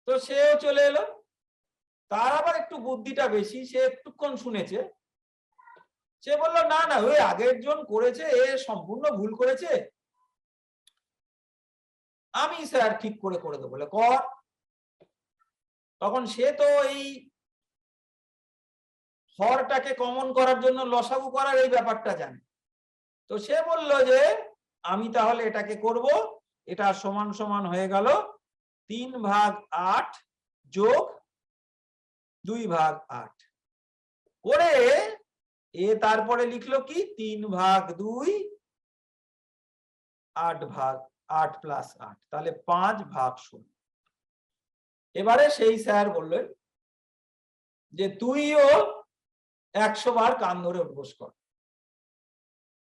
তো সেও চলে এলো, তার আবার একটু বুদ্ধিটা বেশি, সে একটুক্ষণ শুনেছে, সে বলল না না ওই আগের জন করেছে, এ সম্পূর্ণ ভুল করেছে, আমি স্যার ঠিক করে দেবো, বলে কর। তখন সে তো এই হরটাকে কমন করার জন্য লসাগু করার এই ব্যাপারটা জানে, তো সে বলল যে আমি তাহলে এটাকে করব, এটা সমান সমান হয়ে গেল 3/8 যোগ 2/8 করে এ তারপরে লিখলো কি 3/2 8 প্লাস 8, তাহলে 5/16। এবারে সেই স্যার বললেন যে তুইও 100 বার কান ধরে উঠবোস কর,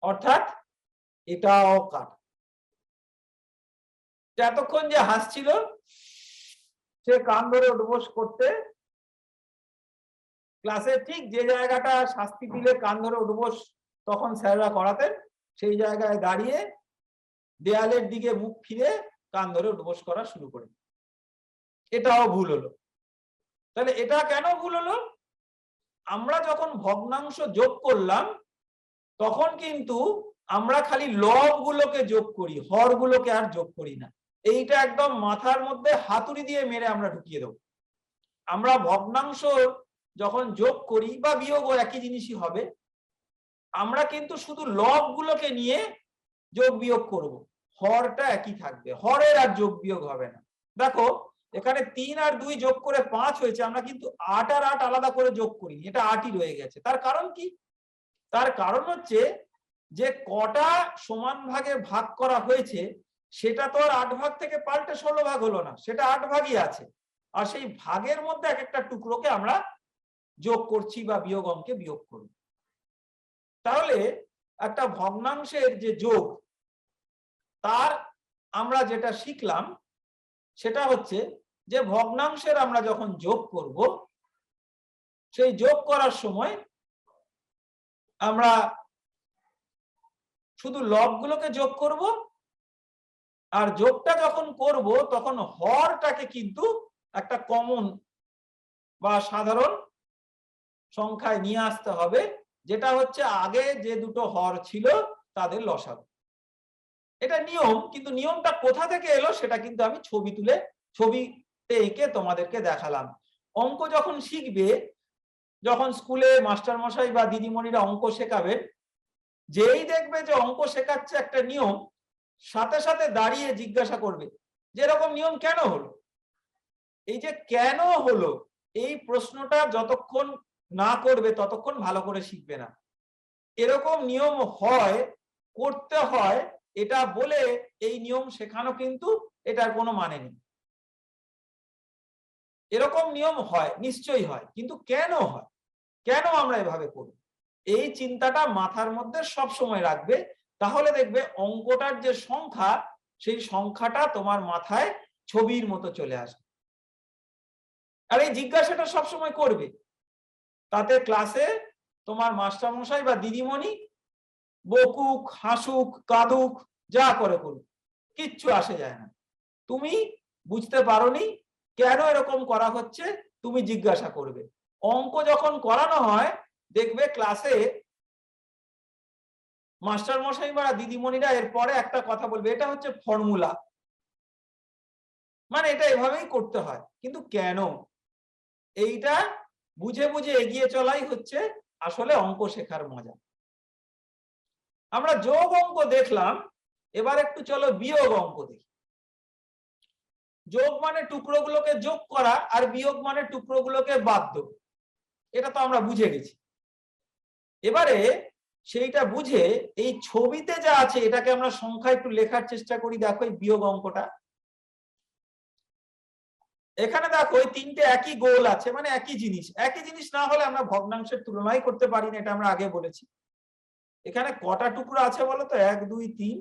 অর্থাৎ এটাও কাট। এতক্ষণ যে হাসছিল সে কান ধরে উঠবোস করতে ক্লাসে ঠিক যে জায়গাটা শাস্তি দিলে কান ধরে উঠবোস তখন স্যাররা করাতেন, সেই জায়গায় দাঁড়িয়ে দেয়ালের দিকে মুখ ফিরে কান ধরে উঠবোস করা শুরু করে। এটাও ভুল হলো। তাহলে এটা কেন ভুল হলো? আমরা যখন ভগ্নাংশ যোগ করলাম তখন কিন্তু আমরা খালি লব গুলোকে যোগ করি, হর গুলোকে আর যোগ করি না। এইটা একদম মাথার মধ্যে হাতুড়ি দিয়ে মেরে আমরা ঢুকিয়ে দেবো। আমরা ভগ্নাংশ যখন যোগ করি বা বিয়োগও একই জিনিসই হবে, আমরা কিন্তু শুধু লব গুলোকে নিয়ে যোগ বিয়োগ করব, হরটা একই থাকবে, হরের আর যোগ বিয়োগ হবে না। দেখো এখানে 3 আর 2 যোগ করে 5 হয়েছে, আমরা কিন্তু 8 আর 8 আলাদা করে যোগ করিনি, এটা 8ই রয়ে গেছে। তার কারণ কি? তার কারণ হচ্ছে যে কটা সমান ভাগে ভাগ করা হয়েছে সেটা তো আর 8 ভাগ থেকে পাল্টে 16 ভাগ হলো না, সেটা 8 ভাগই আছে। আর সেই ভাগের মধ্যে এক একটা টুকরোকে আমরা যোগ করছি বা বিয়োগ অঙ্কে বিয়োগ করব। তাহলে একটা ভগ্নাংশের যে যোগ, তার আমরা যেটা শিখলাম সেটা হচ্ছে যে ভগ্নাংশের আমরা যখন যোগ করব সেই যোগ করার সময় আমরা শুধু লবগুলোকে যোগ করব, আর যোগটা যখন করব তখন হরটাকে কিন্তু একটা কমন বা সাধারণ সংখ্যায় নিয়ে আসতে হবে, যেটা হচ্ছে আগে যে দুটো হর ছিল তাদের লসাগু। এটা নিয়ম, কিন্তু নিয়মটা কোথা থেকে এলো সেটা কিন্তু আমি ছবিতে এঁকে তোমাদেরকে দেখালাম। অঙ্ক যখন শিখবে, যখন স্কুলে মাস্টার মশাই বা দিদিমণিরা অঙ্ক শেখাবে, যেই দেখবে যে অঙ্ক শেখাচ্ছে একটা নিয়ম, সাথে সাথে দাঁড়িয়ে জিজ্ঞাসা করবে যে এরকম নিয়ম কেন হলো। এই যে কেন হলো এই প্রশ্নটা যতক্ষণ না করবে ততক্ষণ ভালো করে শিখবে না। এরকম নিয়ম হয়, করতে হয়, এটা বলে এই নিয়ম শেখানো কিন্তু এটার কোনো মানে নেই। এরকম নিয়ম হয়, নিশ্চয়ই হয়, কিন্তু কেন হয়, কেন আমরা এভাবে করি, এই চিন্তাটা মাথার মধ্যে সব সময় রাখবে। তাহলে দেখবে অঙ্কটার যে সংখ্যা, সেই সংখ্যাটা তোমার মাথায় ছবির মতো চলে আসবে। আর এই জিজ্ঞাসাটা সবসময় করবে, তাতে ক্লাসে তোমার মাস্টার মশাই বা দিদিমণি বকুক, হাসুক, কাঁদুক, যা করে করুক, কিচ্ছু আসে যায় না। তুমি বুঝতে পারোনি কেন এরকম করা হচ্ছে, তুমি জিজ্ঞাসা করবে। অঙ্ক যখন করানো হয় দেখবে ক্লাসে মাস্টার মশাই বা দিদিমণিরা এরপরে একটা কথা বলবে, এটা হচ্ছে ফর্মুলা, মানে এটা এভাবেই করতে হয়। কিন্তু কেন, এইটা বুঝে বুঝে এগিয়ে চলাই হচ্ছে আসলে অঙ্ক শেখার মজা। আমরা যোগ অঙ্ক দেখলাম, এবার একটু চলো বিয়োগ অঙ্ক দেখি। যোগ মানে টুকরোগুলোকে যোগ করা, আর বিয়োগ মানে টুকরোগুলোকে বাদ দেওয়া, এটা তো আমরা বুঝে গেছি। এবারে সেইটা বুঝে এই ছবিতে যা আছে এটাকে আমরা সংখ্যা একটু লেখার চেষ্টা করি। দেখো এই বিয়োগ অঙ্কটা, এখানে দেখো এই তিনটে একই গোল আছে, মানে একই জিনিস। একই জিনিস না হলে আমরা ভগ্নাংশের তুলনাই করতে পারি না, এটা আমরা আগে বলেছি। এখানে কটা টুকরো আছে বলো তো? 1 2 3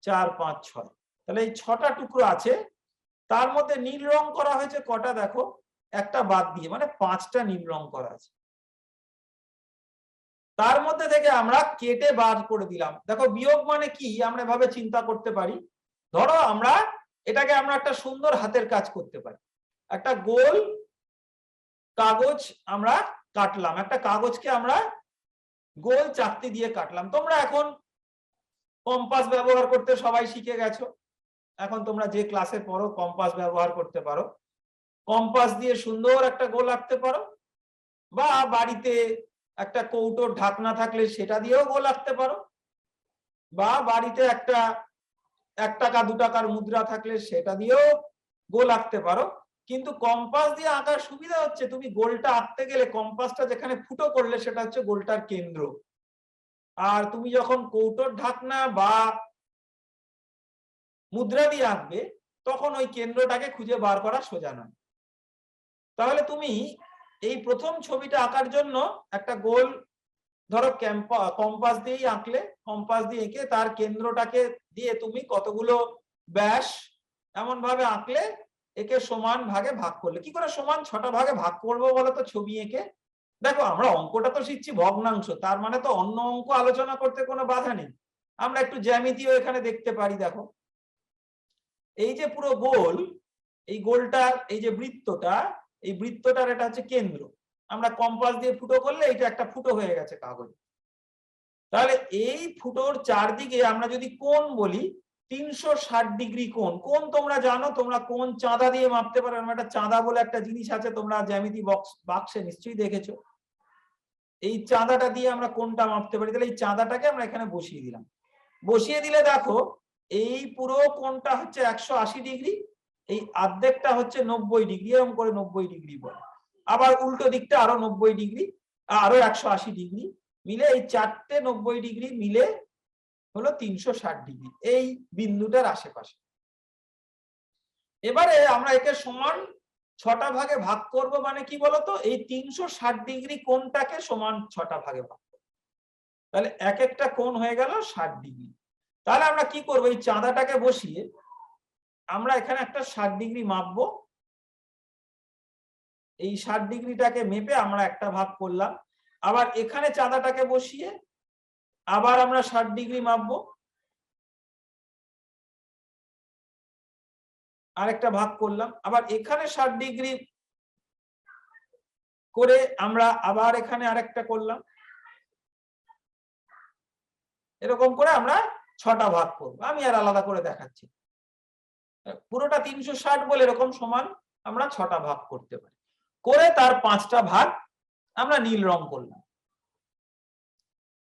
4 5 6, তাহলে এই 6টা টুকরো আছে। তার মধ্যে নীল রং করা হয়েছে কটা? দেখো একটা বাদ দিয়ে, মানে 5টা নীল রং করা আছে। তার মধ্যে থেকে আমরা কেটে বার করে দিলাম। দেখো বিয়োগ মানে কি আমরা এভাবে চিন্তা করতে পারি। ধরো এটাকে আমরা একটা সুন্দর হাতের কাজ করতে পারি। একটা গোল কাগজ আমরা কাটলাম, একটা কাগজকে আমরা গোল চাকতি দিয়ে কাটলাম। তোমরা এখন কম্পাস ব্যবহার করতে সবাই শিখে গেছো, এখন তোমরা যে ক্লাসে পড়ো কম্পাস ব্যবহার করতে পারো। কম্পাস দিয়ে সুন্দর একটা গোল আঁকতে পারো, বা বাড়িতে একটা কৌটোর ঢাকনা থাকলে সেটা দিয়েও গোল আঁকতে পারো, বা বাড়িতে একটা 1 টাকা 2 টাকার মুদ্রা থাকলে সেটা দিয়েও গোল আঁকতে পারো। কিন্তু কম্পাস দিয়ে আঁকার সুবিধা হচ্ছে তুমি গোলটা আঁকতে গেলে কম্পাসটা যেখানে ফুটো করলে সেটা হচ্ছে গোলটার কেন্দ্র। আর তুমি যখন কৌটোর ঢাকনা বা মুদ্রা দিয়ে আঁকবে তখন ওই কেন্দ্রটাকে খুঁজে বার করা সোজা নয়। তাহলে তুমি এই প্রথম ছবিটা আঁকার জন্য একটা গোল ধরো কম্পাস দিয়েই আঁকলে, কম্পাস দিয়ে এঁকে তার কেন্দ্রটাকে দিয়ে তুমি কতগুলো ব্যাস এমন ভাবে আঁকলে, একে সমান ভাগে ভাগ করলে। কি করে সমান 6টা ভাগে ভাগ করবো বলো তো ছবি এঁকে? দেখো আমরা অঙ্কটা তো শিখছি ভগ্নাংশ, তার মানে তো অন্য অঙ্ক আলোচনা করতে কোনো বাধা নেই। আমরা একটু জ্যামিতিও এখানে দেখতে পারি। দেখো এই যে পুরো গোল, এই গোলটার এই যে বৃত্তটা, এই বৃত্তটার এটা হচ্ছে কেন্দ্র। আমরা কম্পাস দিয়ে ফুটো করলে এটা একটা ফুটো হয়ে গেছে কাগজে। তাহলে এই ফুটোর চারদিকে আমরা যদি কোণ বলি 360 ডিগ্রি কোণ। কোণ তোমরা জানো, তোমরা কোণ চাঁদা দিয়ে মাপতে পারো। একটা চাঁদা বলে একটা জিনিস আছে, তোমরা জ্যামিতি বাক্সে নিশ্চয়ই দেখেছো। এই চাঁদাটা দিয়ে আমরা কোণটা মাপতে পারি। তাহলে এই চাঁদাটাকে আমরা এখানে বসিয়ে দিলাম। বসিয়ে দিলে দেখো এই পুরো কোণটা হচ্ছে 180 ডিগ্রি, এই অর্ধেকটা হচ্ছে 90 ডিগ্রি, এরকম করে 90 ডিগ্রি বলে। আবার উল্টো দিকটা আরো 90 ডিগ্রি, আরো 180 ডিগ্রি মিলে এই চারটে 90 ডিগ্রি মিলে হলো 360 ডিগ্রি এই বিন্দুটার আশেপাশে। এবারে আমরা একে সমান 6টা ভাগে ভাগ করব। মানে কি বলতো, এই 360 ডিগ্রি কোণটাকে সমান 6টা ভাগে ভাগ করব। তাহলে এক একটা কোণ হয়ে গেল 60 ডিগ্রি। তাহলে আমরা কি করব, এই চাঁদাটাকে বসিয়ে আমরা এখানে একটা 60 ডিগ্রি মাপবো। এই 60 ডিগ্রিটাকে মেপে আমরা একটা ভাগ করলাম। আবার এখানে চাঁদাটাকে বসিয়ে আবার আমরা 60 ডিগ্রি মাপবো, আরেকটা ভাগ করলাম। আবার এখানে 60 ডিগ্রি করে আমরা আবার এখানে আরেকটা করলাম। এরকম করে আমরা 6টা ভাগ করব। আমি আর আলাদা করে দেখাচ্ছি। পুরোটা 360 বলে এরকম সমান আমরা 6টা ভাগ করতে পারি। করে তার 5টা ভাগ আমরা নীল রং করলাম,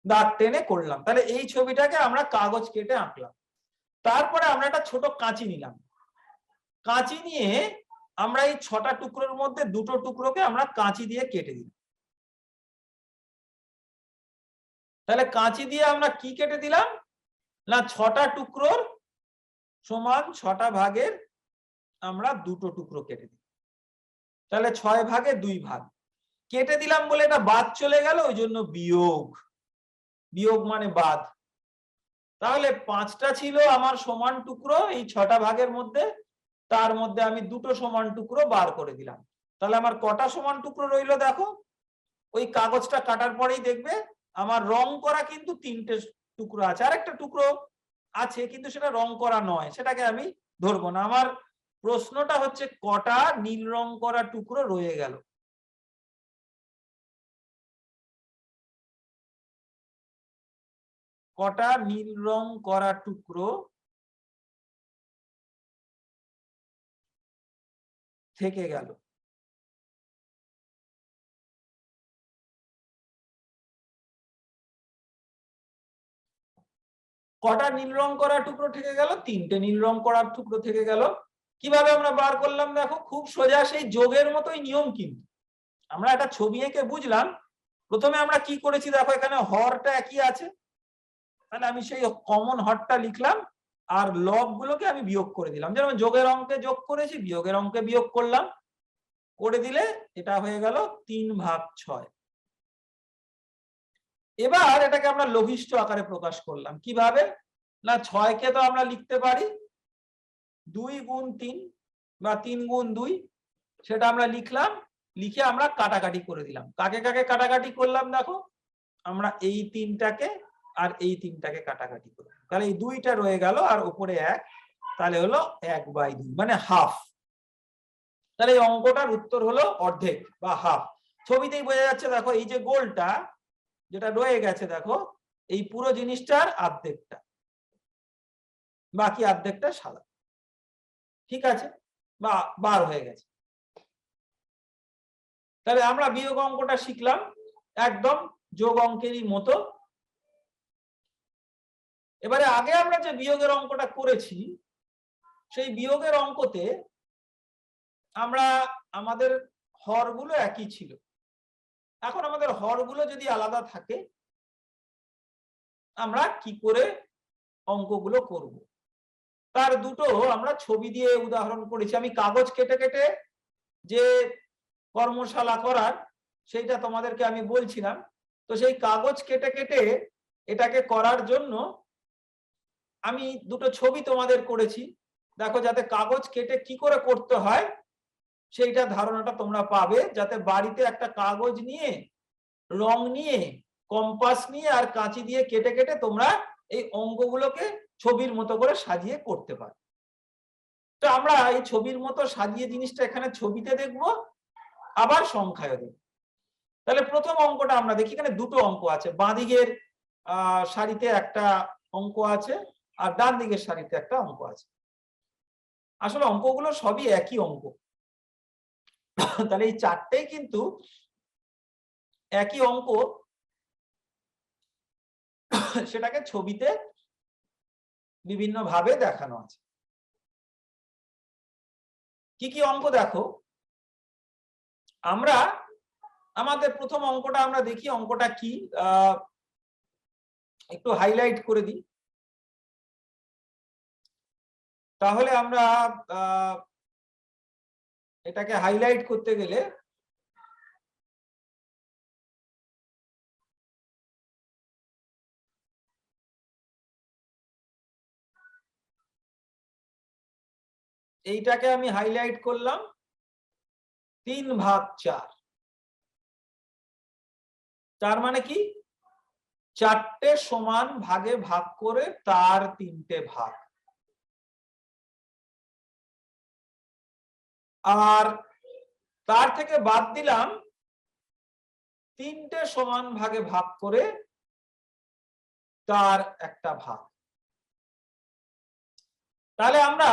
দাগ টেনে করলাম। তাহলে এই ছবিটাকে আমরা কাগজ কেটে আঁকলাম। তারপরে আমরা একটা ছোট কাঁচি নিলাম। কাঁচি নিয়ে আমরা এই 6টা টুকরোর মধ্যে 2টো টুকরোকে আমরা কাঁচি দিয়ে কেটে দিলাম। তাহলে কাঁচি দিয়ে আমরা কি কেটে দিলাম না, 6টা টুকরোর সমান 6টা ভাগের আমরা 2টো টুকরো কেটে দিই। তাহলে 6 ভাগে 2 ভাগ কেটে দিলাম বলে এটা বাদ চলে গেল, ওই জন্য বিয়োগ। বিয়োগ মানে বাদ। তাহলে 5টা ছিল আমার সমান টুকরো এই 6টা ভাগের মধ্যে, তার মধ্যে আমি 2টো সমান টুকরো বার করে দিলাম। তাহলে আমার কটা সমান টুকরো রইলো দেখো। ওই কাগজটা কাটার পরেই দেখবে আমার রং করা কিন্তু 3টে টুকরো আছে। আরেকটা টুকরো আছে কিন্তু সেটা রং করা নয়, সেটাকে আমি ধরবো না। আমার প্রশ্নটা হচ্ছে কটা নীল রং করা টুকরো রয়ে গেল। কটা নীল রং করা টুকরো থেকে গেল। কটা নীল রং করা টুকরো থেকে গেল? 3টে নীল রং করার টুকরো থেকে গেল। কিভাবে আমরা বার করলাম দেখো, খুব সোজা, সেই যোগের মতোই নিয়ম। কিন্তু আমরা একটা ছবি এঁকে বুঝলাম। প্রথমে আমরা কি করেছি দেখো, এখানে হরটা একই আছে, তাহলে আমি সেই কমন হরটা লিখলাম আর লব গুলোকে আমি বিয়োগ করে দিলাম। যেমন যোগের অঙ্কে যোগ করেছি, বিয়োগের অঙ্কে বিয়োগ করলাম, করে দিলে এটা হয়ে গেল 3/6। এবার এটাকে আমরা লঘিষ্ঠ আকারে প্রকাশ করলাম। কিভাবে না, 6কে তো আমরা লিখতে পারি 2 গুণ 3 বা 3 গুণ 2, সেটা আমরা লিখলাম। লিখে আমরা কাটাকাটি করে দিলাম। কাকে কাকে কাটাকাটি করলাম দেখো, আমরা এই 3টাকে আর এই 3টাকে কাটাকাটি করলাম। তাহলে এই 2টা রয়ে গেল আর উপরে 1, তাহলে হলো 1/2 মানে হাফ। তাহলে এই অঙ্কটার উত্তর হলো অর্ধেক বা হাফ। ছবিতেই বোঝা যাচ্ছে দেখো, এই যে গোলটা যেটা রয়ে গেছে দেখো, এই পুরো জিনিসটার অর্ধেকটা, বাকি অর্ধেকটা সাদা। ঠিক আছে, বা বার হয়ে গেছে। তাহলে আমরা বিয়োগ অঙ্কটা শিখলাম, একদম যোগ অঙ্কেরই মতো। এবারে আগে আমরা যে বিয়োগের অঙ্কটা করেছি, সেই বিয়োগের অঙ্কতে আমরা আমাদের হরগুলো একই ছিল। এখন আমাদের হরগুলো যদি আলাদা থাকে আমরা কি করে অঙ্কগুলো করব তার দুটো আমরা ছবি দিয়ে উদাহরণ করেছি। আমি কাগজ কেটে কেটে যে কর্মশালা করার সেইটা তোমাদেরকে আমি বলছিলাম, তো সেই কাগজ কেটে কেটে এটাকে করার জন্য আমি দুটো ছবি তোমাদের করেছি। দেখো, যাতে কাগজ কেটে কি করে করতে হয় সেইটা ধারণাটা তোমরা পাবে, যাতে বাড়িতে একটা কাগজ নিয়ে, রং নিয়ে, কম্পাস নিয়ে আর কাঁচি দিয়ে কেটে কেটে তোমরা এই অঙ্কগুলোকে ছবির মতো করে সাজিয়ে করতে পারো। তো আমরা এই ছবির মতো সাজিয়ে জিনিসটা এখানে ছবিতে দেখবো, আবার সংখ্যায় দেখব। তাহলে প্রথম অঙ্কটা আমরা দেখি। এখানে দুটো অঙ্ক আছে, বাঁ দিকের সারিতে একটা অঙ্ক আছে আর ডান দিকের সারিতে একটা অঙ্ক আছে। আসলে অঙ্কগুলো সবই একই অঙ্ক। তাহলে এই চারটেই কিন্তু একই অঙ্ক, সেটাকে ছবিতে বিভিন্ন ভাবে দেখানো আছে। কি কি অঙ্ক দেখো, আমরা আমাদের প্রথম অঙ্কটা আমরা দেখি। অঙ্কটা কি একটু হাইলাইট করে দিই, তাহলে আমরা এটাকে হাইলাইট করতে গেলে এইটাকে আমি হাইলাইট করলাম 3/4। তার মানে কি, 4টে সমান ভাগে ভাগ করে তার 3টে ভাগ, আর তার থেকে বাদ দিলাম 3টে সমান ভাগে ভাগ করে তার একটা ভাগ। তাহলে আমরা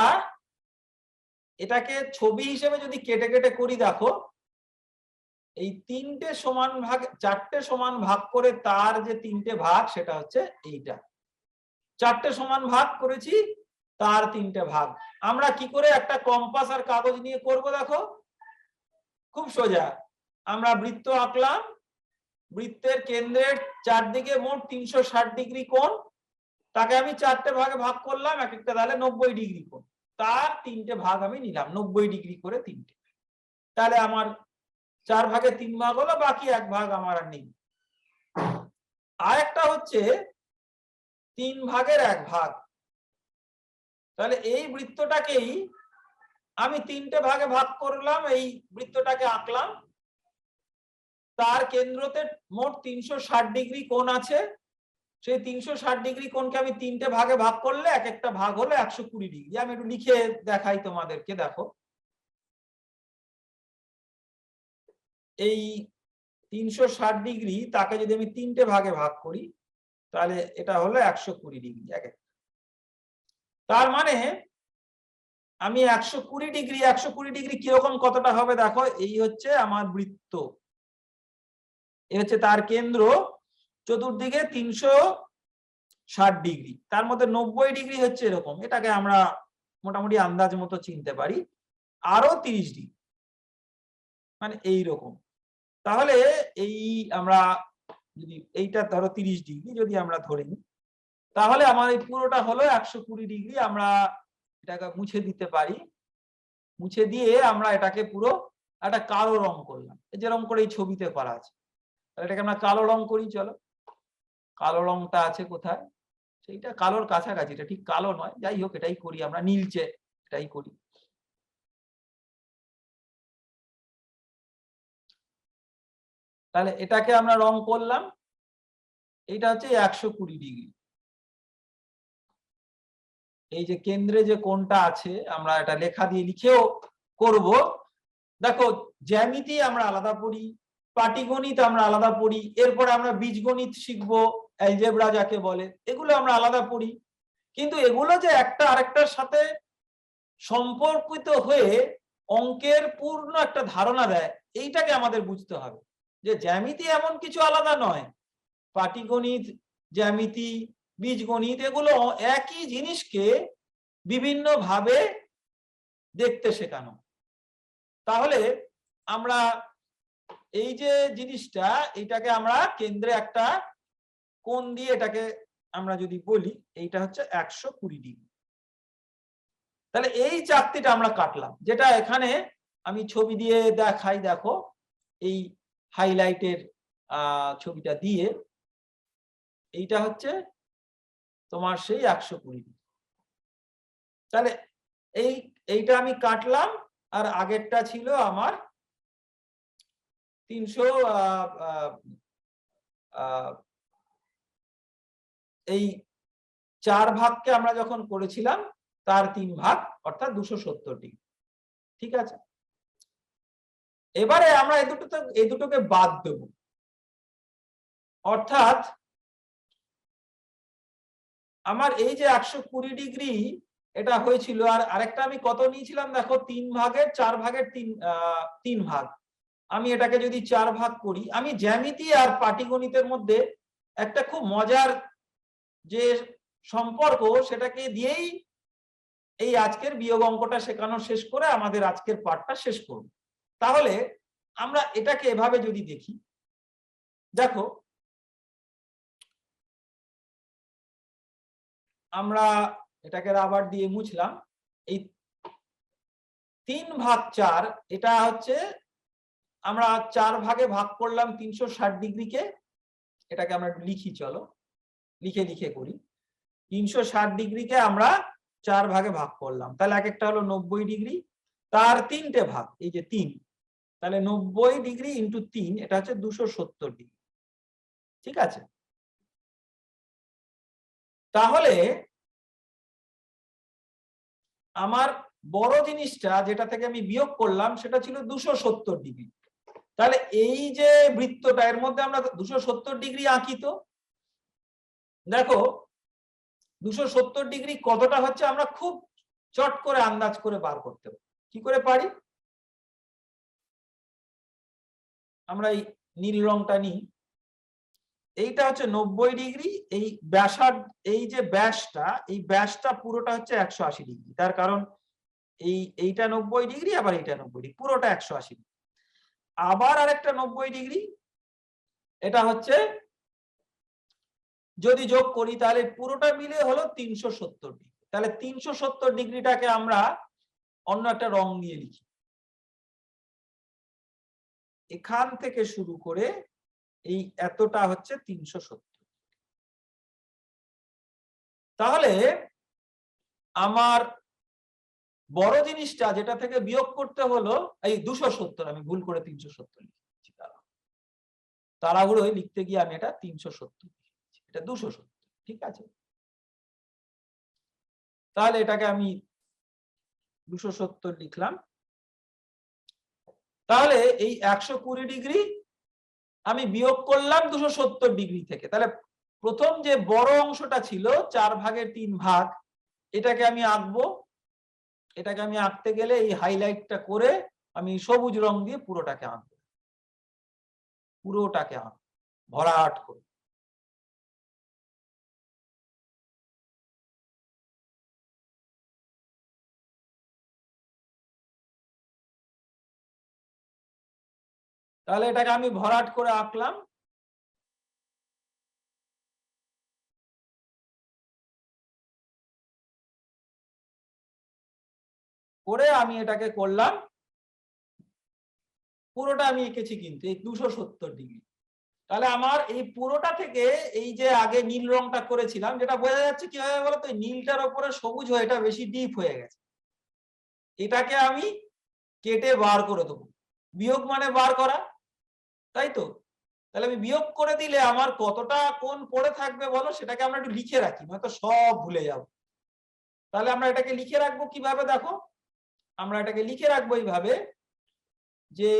এটাকে ছবি হিসেবে যদি কেটে কেটে করি, দেখো এই 3টে সমান ভাগ, 4টে সমান ভাগ করে তার যে 3টে ভাগ, সেটা হচ্ছে এইটা। 4টে সমান ভাগ করেছি, তার 3টে ভাগ। আমরা কি করে একটা কম্পাস আর কাগজ নিয়ে করব, দেখো খুব সোজা। আমরা বৃত্ত আঁকলাম, বৃত্তের কেন্দ্রের চারদিকে মোট 360 ডিগ্রি কোণ, তাকে আমি 4টে ভাগে ভাগ করলাম, এক একটা তাহলে 90 ডিগ্রি কোণ। তার 3টে ভাগ আমি নিলাম, 90 ডিগ্রি করে 3টে। তাহলে আমার 4 ভাগে 3 ভাগ হলো, বাকি 1 ভাগ আমার আর নেই। আর একটা হচ্ছে 3 ভাগের 1 ভাগ। তাহলে এই বৃত্তটাকেই আমি 3টে ভাগে ভাগ করলাম, এই বৃত্তটাকে আঁকলাম, তার কেন্দ্রতে মোট 360 ডিগ্রি কোণ আছে। সেই 360 ডিগ্রি কোণকে আমি 3টে ভাগে ভাগ করলে এক একটা ভাগ হলো 120 ডিগ্রি। আমি একটু লিখে দেখাই তোমাদেরকে। দেখো, এই 360 ডিগ্রি তাকে যদি আমি 3টে ভাগে ভাগ করি, তাহলে এটা হলো 120 ডিগ্রি এক একটা। তার মানে আমি 120 ডিগ্রি, 120 ডিগ্রি কিরকম কতটা হবে, দেখো এই হচ্ছে আমার বৃত্ত, এই হচ্ছে তার কেন্দ্র, চতুর্দিকে 360 ডিগ্রি, তার মধ্যে 90 ডিগ্রি হচ্ছে এরকম। এটাকে আমরা মোটামুটি আন্দাজ মতো চিনতে পারি। আরো 30 ডিগ্রি, মানে এইরকম। তাহলে এই আমরা যদি এইটা ধরো 30 ডিগ্রি যদি আমরা ধরে নিই, তাহলে আমার এই পুরোটা হলো 120 ডিগ্রি। আমরা এটাকে মুছে দিতে পারি। মুছে দিয়ে আমরা এটাকে পুরো একটা কালো রং করলাম, যেরকম করে এই ছবিতে করা আছে। এটাকে আমরা কালো রং করি। চলো, কালো রংটা আছে কোথায়, সেইটা কালোর কাছাকাছি, এটা ঠিক কালো নয়, যাই হোক এটাই করি আমরা, নীলচে এটাই করি। তাহলে এটাকে আমরা রং করলাম, এইটা হচ্ছে 120 ডিগ্রি। এই যে কেন্দ্রে যে কোণটা আছে, আমরা এটা লেখা দিয়ে লিখেও করব। দেখো, জ্যামিতি আমরা আলাদা পড়ি, পাটিগণিত আমরা আলাদা পড়ি, এরপরে আমরা বীজগণিত শিখবো, অ্যালজেব্রা যাকে বলে, এগুলো আমরা আলাদা পড়ি। কিন্তু এগুলো যে একটা আরেকটার সাথে সম্পর্কিত হয়ে অঙ্কের পূর্ণ একটা ধারণা দেয়, এইটাকে আমাদের বুঝতে হবে। যে জ্যামিতি এমন কিছু আলাদা নয়, পাটিগণিত, জ্যামিতি, বীজগণিত এগুলো একই জিনিসকে বিভিন্ন ভাবে দেখতে শেখানো। তাহলে আমরা এই যে জিনিসটা, এটাকে আমরা কেন্দ্রে একটা কোণ দিয়ে এটাকে আমরা যদি বলি এইটা হচ্ছে 120 ডিগ্রি। তাহলে এই চাকতিটা আমরা কাটলাম, যেটা এখানে আমি ছবি দিয়ে দেখাই। দেখো এই হাইলাইটের ছবিটা দিয়ে, এইটা হচ্ছে তোমার সেই 120 ডিগ্রি। তাহলে এইটা আমি কাটলাম, আর আগেরটা ছিল আমার 300 এই 4 ভাগকে আমরা যখন করেছিলাম তার 3 ভাগ, অর্থাৎ 270 ডিগ্রি। ঠিক আছে, এবারে আমরা এই দুটোকে বাদ দেব, অর্থাৎ আমার এই যে 120 ডিগ্রি এটা হয়েছিল, আর আরেকটা আমি কত নিয়েছিলাম দেখো, 3 ভাগের 4 ভাগের 3 ভাগ। আমি এটাকে যদি 4 ভাগ করি, আমি জ্যামিতি আর পাটিগণিতের মধ্যে একটা খুব মজার যে সম্পর্ক, সেটাকে দিয়েই এই আজকের বিয়োগ অঙ্কটা শেখানো শেষ করে আমাদের আজকের পাঠটা শেষ করব। তাহলে আমরা এটাকে এভাবে যদি দেখি, দেখো আমরা এটাকে রাবার দিয়ে মুছলাম। এই 3 ভাগ 4, এটা হচ্ছে আমরা 4 ভাগে ভাগ করলাম 360 ডিগ্রিকে। এটাকে আমরা লিখি, চলো লিখে লিখে করি। 360 ডিগ্রিকে আমরা 4 ভাগে ভাগ করলাম, তাহলে এক একটা হলো 90 ডিগ্রি, তার 3টে ভাগ, এই যে 3, তাহলে 90 ডিগ্রি ইন্টু 3, এটা হচ্ছে 270 ডিগ্রি। ঠিক আছে, তাহলে আমার বড় জিনিসটা যেটা থেকে আমি বিয়োগ করলাম সেটা ছিল 270 ডিগ্রি। তাহলে এই যে বৃত্তটা, এর মধ্যে আমরা 270 ডিগ্রি আঁকি। তো দেখো 270 ডিগ্রি কতটা হচ্ছে আমরা খুব চট করে আন্দাজ করে বার করতে পারি। কি করে পারি? আমরা এই নীল রংটা নিই, এইটা হচ্ছে 90 ডিগ্রি, এই ব্যাসার্ধ, এই যে ব্যাসটা, এই ব্যাসটা পুরোটা হচ্ছে 180 ডিগ্রি। তার কারণ এইটা 90 ডিগ্রি, আবার এইটা 90 ডিগ্রি, পুরোটা 180 ডিগ্রি। আবার আরেকটা 90 ডিগ্রি, এটা হচ্ছে যদি যোগ করি তাহলে পুরোটা মিলে হলো 370 ডিগ্রি। তাহলে 370 ডিগ্রিটাকে আমরা অন্য একটা রং দিয়ে লিখি। এখান থেকে শুরু করে এই এতটা হচ্ছে 370। তাহলে আমার বড় জিনিসটা যেটা থেকে বিয়োগ করতে হলো এই 270, আমি ভুল করে 370 লিখেছি, তাড়াহুড়োয় লিখতে গিয়ে আমি এটা 370 লিখেছি, এটা 270। ঠিক আছে, তাহলে এটাকে আমি 270 লিখলাম। তাহলে এই 120 ডিগ্রি আমি বিয়োগ করলাম 270 ডিগ্রি থেকে। তাহলে প্রথম যে বড় অংশটা ছিল 4 ভাগের 3 ভাগ, এটাকে আমি আঁকবো। এটাকে আমি আঁকতে গেলে এই হাইলাইটটা করে আমি সবুজ রং দিয়ে পুরোটাকে আঁকবো, পুরোটাকে আঁকবো ভরাট করে। তাহলে এটাকে আমি ভরাট করে আঁকলাম। করে আমি এটাকে করলাম, পুরোটা আমি এঁকেছি কিন্তু এই 270 ডিগ্রি। তাহলে আমার এই পুরোটা থেকে এই যে আগে নীল রংটা করেছিলাম, যেটা বোঝা যাচ্ছে কি হবে বলতো, নীলটার উপরে সবুজ হয়ে এটা বেশি ডিপ হয়ে গেছে, এটাকে আমি কেটে বার করে দেবো। বিয়োগ মানে বার করা, তাই তো? তাহলে আমি বিয়োগ করে দিলে আমার কতটা কোণ পড়ে থাকবে বলো, সেটাকে আমরা একটু লিখে রাখি, নয়তো সব ভুলে যাব। তাহলে আমরা এটাকে লিখে রাখবো কিভাবে, দেখো আমরা এটাকে লিখে রাখবো এইভাবে যে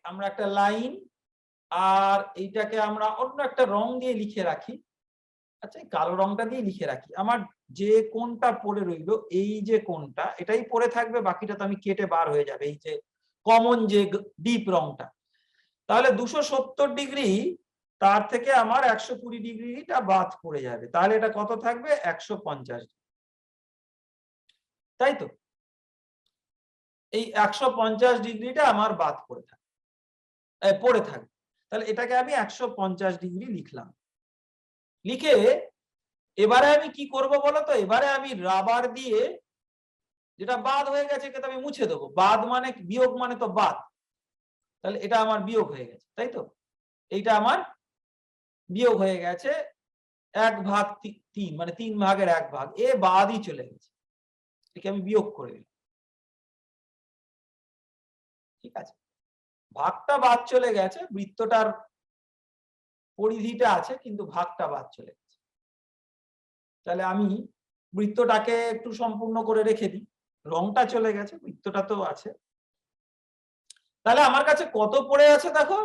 আমরা একটা লাইন, আর এইটাকে আমরা অন্য একটা রং দিয়ে লিখে রাখি। আচ্ছা, এই কালো রংটা দিয়ে লিখে রাখি। আমার যে কোণটা পড়ে রইলো, এই যে কোণটা, এটাই পড়ে থাকবে, বাকিটা তো আমি কেটে বার হয়ে যাবে, এই যে কমন যে ডিপ রংটা। তাহলে 270 ডিগ্রি, তার থেকে আমার 120 ডিগ্রিটা বাদ পড়ে যাবে। তাহলে এটা কত থাকবে? 150, তাই তো? এই 150 ডিগ্রিটা আমার বাদ পড়ে থাকবে। তাহলে এটাকে আমি 150 ডিগ্রি লিখলাম। লিখে এবারে আমি কি করব বলতো, এবারে আমি রাবার দিয়ে যেটা বাদ হয়ে গেছে এটা আমি মুছে দেবো। বাদ মানে বিয়োগ, মানে তো বাদ, তাহলে এটা আমার বিয়োগ হয়ে গেছে, তাই তো? এইটা আমার বিয়োগ হয়ে গেছে 1/3, মানে 3 ভাগের 1 ভাগ, এ বাদই চলে গেছে, একে আমি বিয়োগ করে দিলাম। ঠিক আছে, ভাগটা বাদ চলে গেছে, বৃত্তটার পরিধিটা আছে কিন্তু ভাগটা বাদ চলে গেছে। তাহলে আমি বৃত্তটাকে একটু সম্পূর্ণ করে রেখে দিই, রংটা চলে গেছে, বৃত্তটা তো আছে। তাহলে আমার কাছে কত পড়ে আছে দেখো,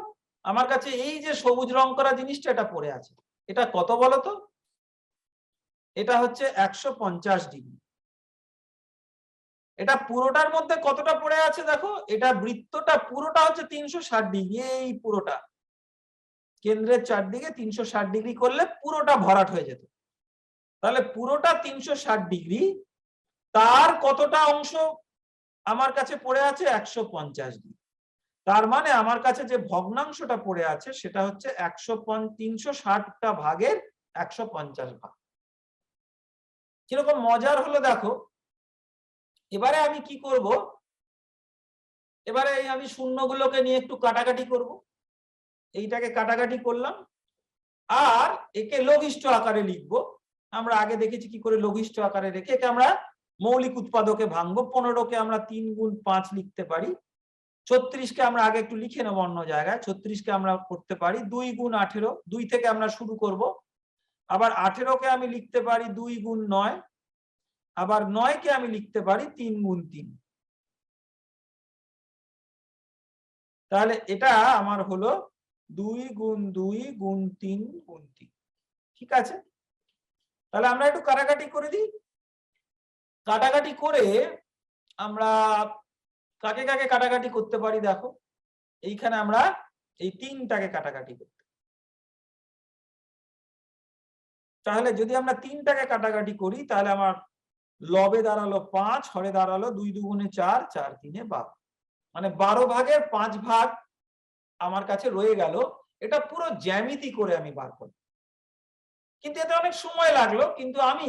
আমার কাছে এই যে সবুজ রং করা জিনিসটা এটা পড়ে আছে। এটা কত বলতো? এটা হচ্ছে 150 ডিগ্রি। এটা পুরোটার মধ্যে কতটা পড়ে আছে দেখো, এটা বৃত্তটা পুরোটা হচ্ছে 360 ডিগ্রি, এই পুরোটা কেন্দ্রের চারদিকে 360 ডিগ্রি করলে পুরোটা ভরাট হয়ে যেত। তাহলে পুরোটা 360 ডিগ্রি, তার কতটা অংশ আমার কাছে পড়ে আছে? 150 ডিগ্রি। তার মানে আমার কাছে যে ভগ্নাংশটা পড়ে আছে সেটা হচ্ছে 360টা ভাগের 150 ভাগ। কিরকম মজার হলো দেখো। এবারে আমি কি করব, এবারে আমি শূন্যগুলোকে নিয়ে একটু কাটাকাটি করব। এইটাকে কাটাকাটি করলাম, আর একে লঘিষ্ঠ আকারে লিখব। আমরা আগে দেখেছি কি করে লঘিষ্ঠ আকারে রেখে একে আমরা মৌলিক উৎপাদকে ভাঙবো। 15কে আমরা 3 গুণ 5 লিখতে পারি। 36কে আমরা আগে একটু লিখে নেব অন্য জায়গায়। 36কে আমরা করতে পারি 2 গুণ 18, 2 থেকে আমরা শুরু করব। আবার 18কে আমি লিখতে পারি 2 গুণ 9, আবার 9কে আমি লিখতে পারি 3 গুণ 3। তাহলে এটা আমার হলো 2 গুণ 2 গুণ 3 গুণ 3। ঠিক আছে, তাহলে আমরা একটু কাটাকাটি করে দিই। কাটাকাটি করে আমরা কাকে কাকে কাটাকাটি করতে পারি দেখো, এইখানে আমরা এই 3টাকে কাটাকাটি করতে। তাহলে যদি আমরা 3টাকে কাটাকাটি করি তাহলে আমার লবে দাঁড়ালো 5, হরে দাঁড়ালো 2 দুগুণে 4, 4 3 12, মানে 12 ভাগের 5 ভাগ আমার কাছে রয়ে গেল। এটা পুরো জ্যামিতি করে আমি বার করি, কিন্তু এতে অনেক সময় লাগলো। কিন্তু আমি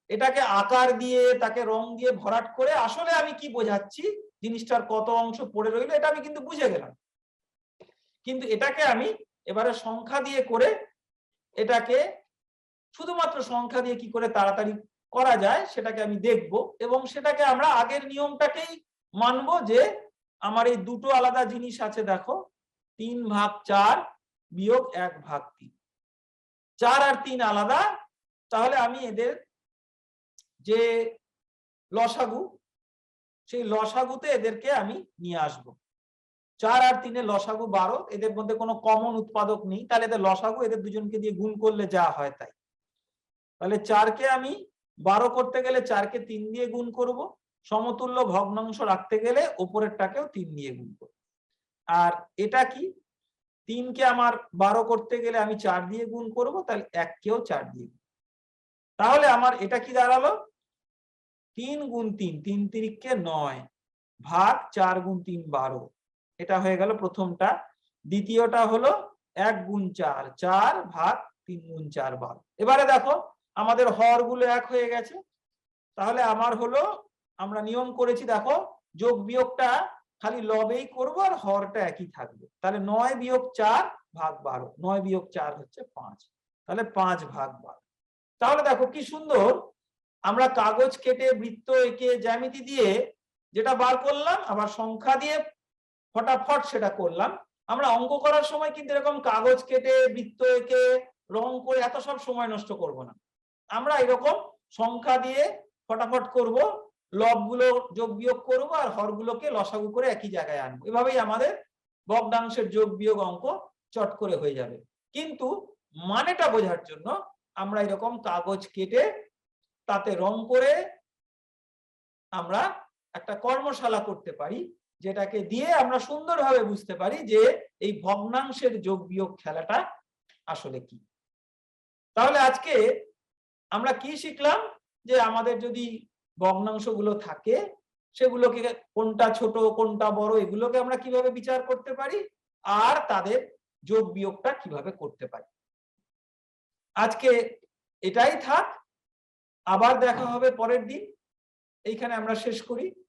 এটাকে আকার দিয়ে তাকে রং দিয়ে ভরাট করে আসলে আমি কি বোঝাচ্ছি, জিনিসটার কত অংশ পড়ে রইলো, এটা আমি কিন্তু বুঝে গেলাম। কিন্তু এটাকে আমি এবারে সংখ্যা দিয়ে করে, এটাকে শুধুমাত্র সংখ্যা দিয়ে কি করে তাড়াতাড়ি করা যায় সেটাকে আমি দেখব, এবং সেটাকে আমরা আগের নিয়মটাকেই মানব যে আমার এই দুটো আলাদা জিনিস আছে দেখো, 3/4 বিয়োগ 1/3, 4 আর 3 আলাদা। তাহলে আমি এদের যে লসাগু, সেই লসাগুতে এদেরকে আমি নিয়ে আসব। 4 আর 3 এর লসাগু 12, এদের মধ্যে কোনো কমন উৎপাদক নেই, তাহলে এদের লসাগু এদের দুজনকে দিয়ে গুণ করলে যা হয় তাই। তাহলে 4কে আমি 12 করতে গেলে 4কে 3 দিয়ে গুণ করব, সমতুল্য ভগ্নাংশ রাখতে গেলে উপরেরটাকেও 3 দিয়ে গুণ করব। আর এটা কি, 3কে আমার 12 করতে গেলে আমি 4 দিয়ে গুণ করব, তাহলে 1কেও 4 দিয়ে। তাহলে আমার এটা কি দাঁড়ালো, 3 গুণ 3, 3 3 9 ভাগ 4 গুণ 3 12, এটা হয়ে গেল প্রথমটা। দ্বিতীয়টা হলো 1 গুণ 4, 4 ভাগ 3 গুণ 4 12। এবারে দেখো আমাদের হরগুলো এক হয়ে গেছে। তাহলে আমার হলো, আমরা নিয়ম করেছি দেখো, যোগ বিয়োগটা খালি লবেই করব আর হরটা একই থাকবে। তাহলে 9 বিয়োগ 4 ভাগ 12, 9 বিয়োগ 4 হচ্ছে 5, তাহলে 5 ভাগ 12। তাহলে দেখো কি সুন্দর, আমরা কাগজ কেটে বৃত্ত এঁকে জ্যামিতি দিয়ে যেটা বার করলাম, আবার সংখ্যা দিয়ে ফটাফট সেটা করলাম। আমরা অঙ্ক করার সময় কিন্তু এরকম কাগজ কেটে বৃত্ত এঁকে রং করে এত সব সময় নষ্ট করব না। আমরা এরকম সংখ্যা দিয়ে ফটাফট করব, লবগুলো যোগ বিয়োগ করব আর হরগুলোকে লসাগু করে একই জায়গায় আনবো। এভাবেই আমাদের ভগ্নাংশের যোগ বিয়োগ অঙ্ক চট করে হয়ে যাবে। কিন্তু মানেটা বোঝার জন্য আমরা এরকম কাগজ কেটে তাতে রং করে আমরা একটা কর্মশালা করতে পারি, যেটাকে দিয়ে আমরা সুন্দরভাবে বুঝতে পারি যে এই ভগ্নাংশের যোগ বিয়োগ খেলাটা আসলে কি। তাহলে আজকে আমরা কি শিখলাম, যে আমাদের যদি ভগ্নাংশগুলো থাকে সেগুলোকে কোনটা ছোট কোনটা বড় এগুলোকে আমরা কিভাবে বিচার করতে পারি, আর তাদের যোগ বিয়োগটা কিভাবে করতে পারি। আজকে এটাই থাক। আবার দেখা হবে পরের দিন। এইখানে আমরা শেষ করি।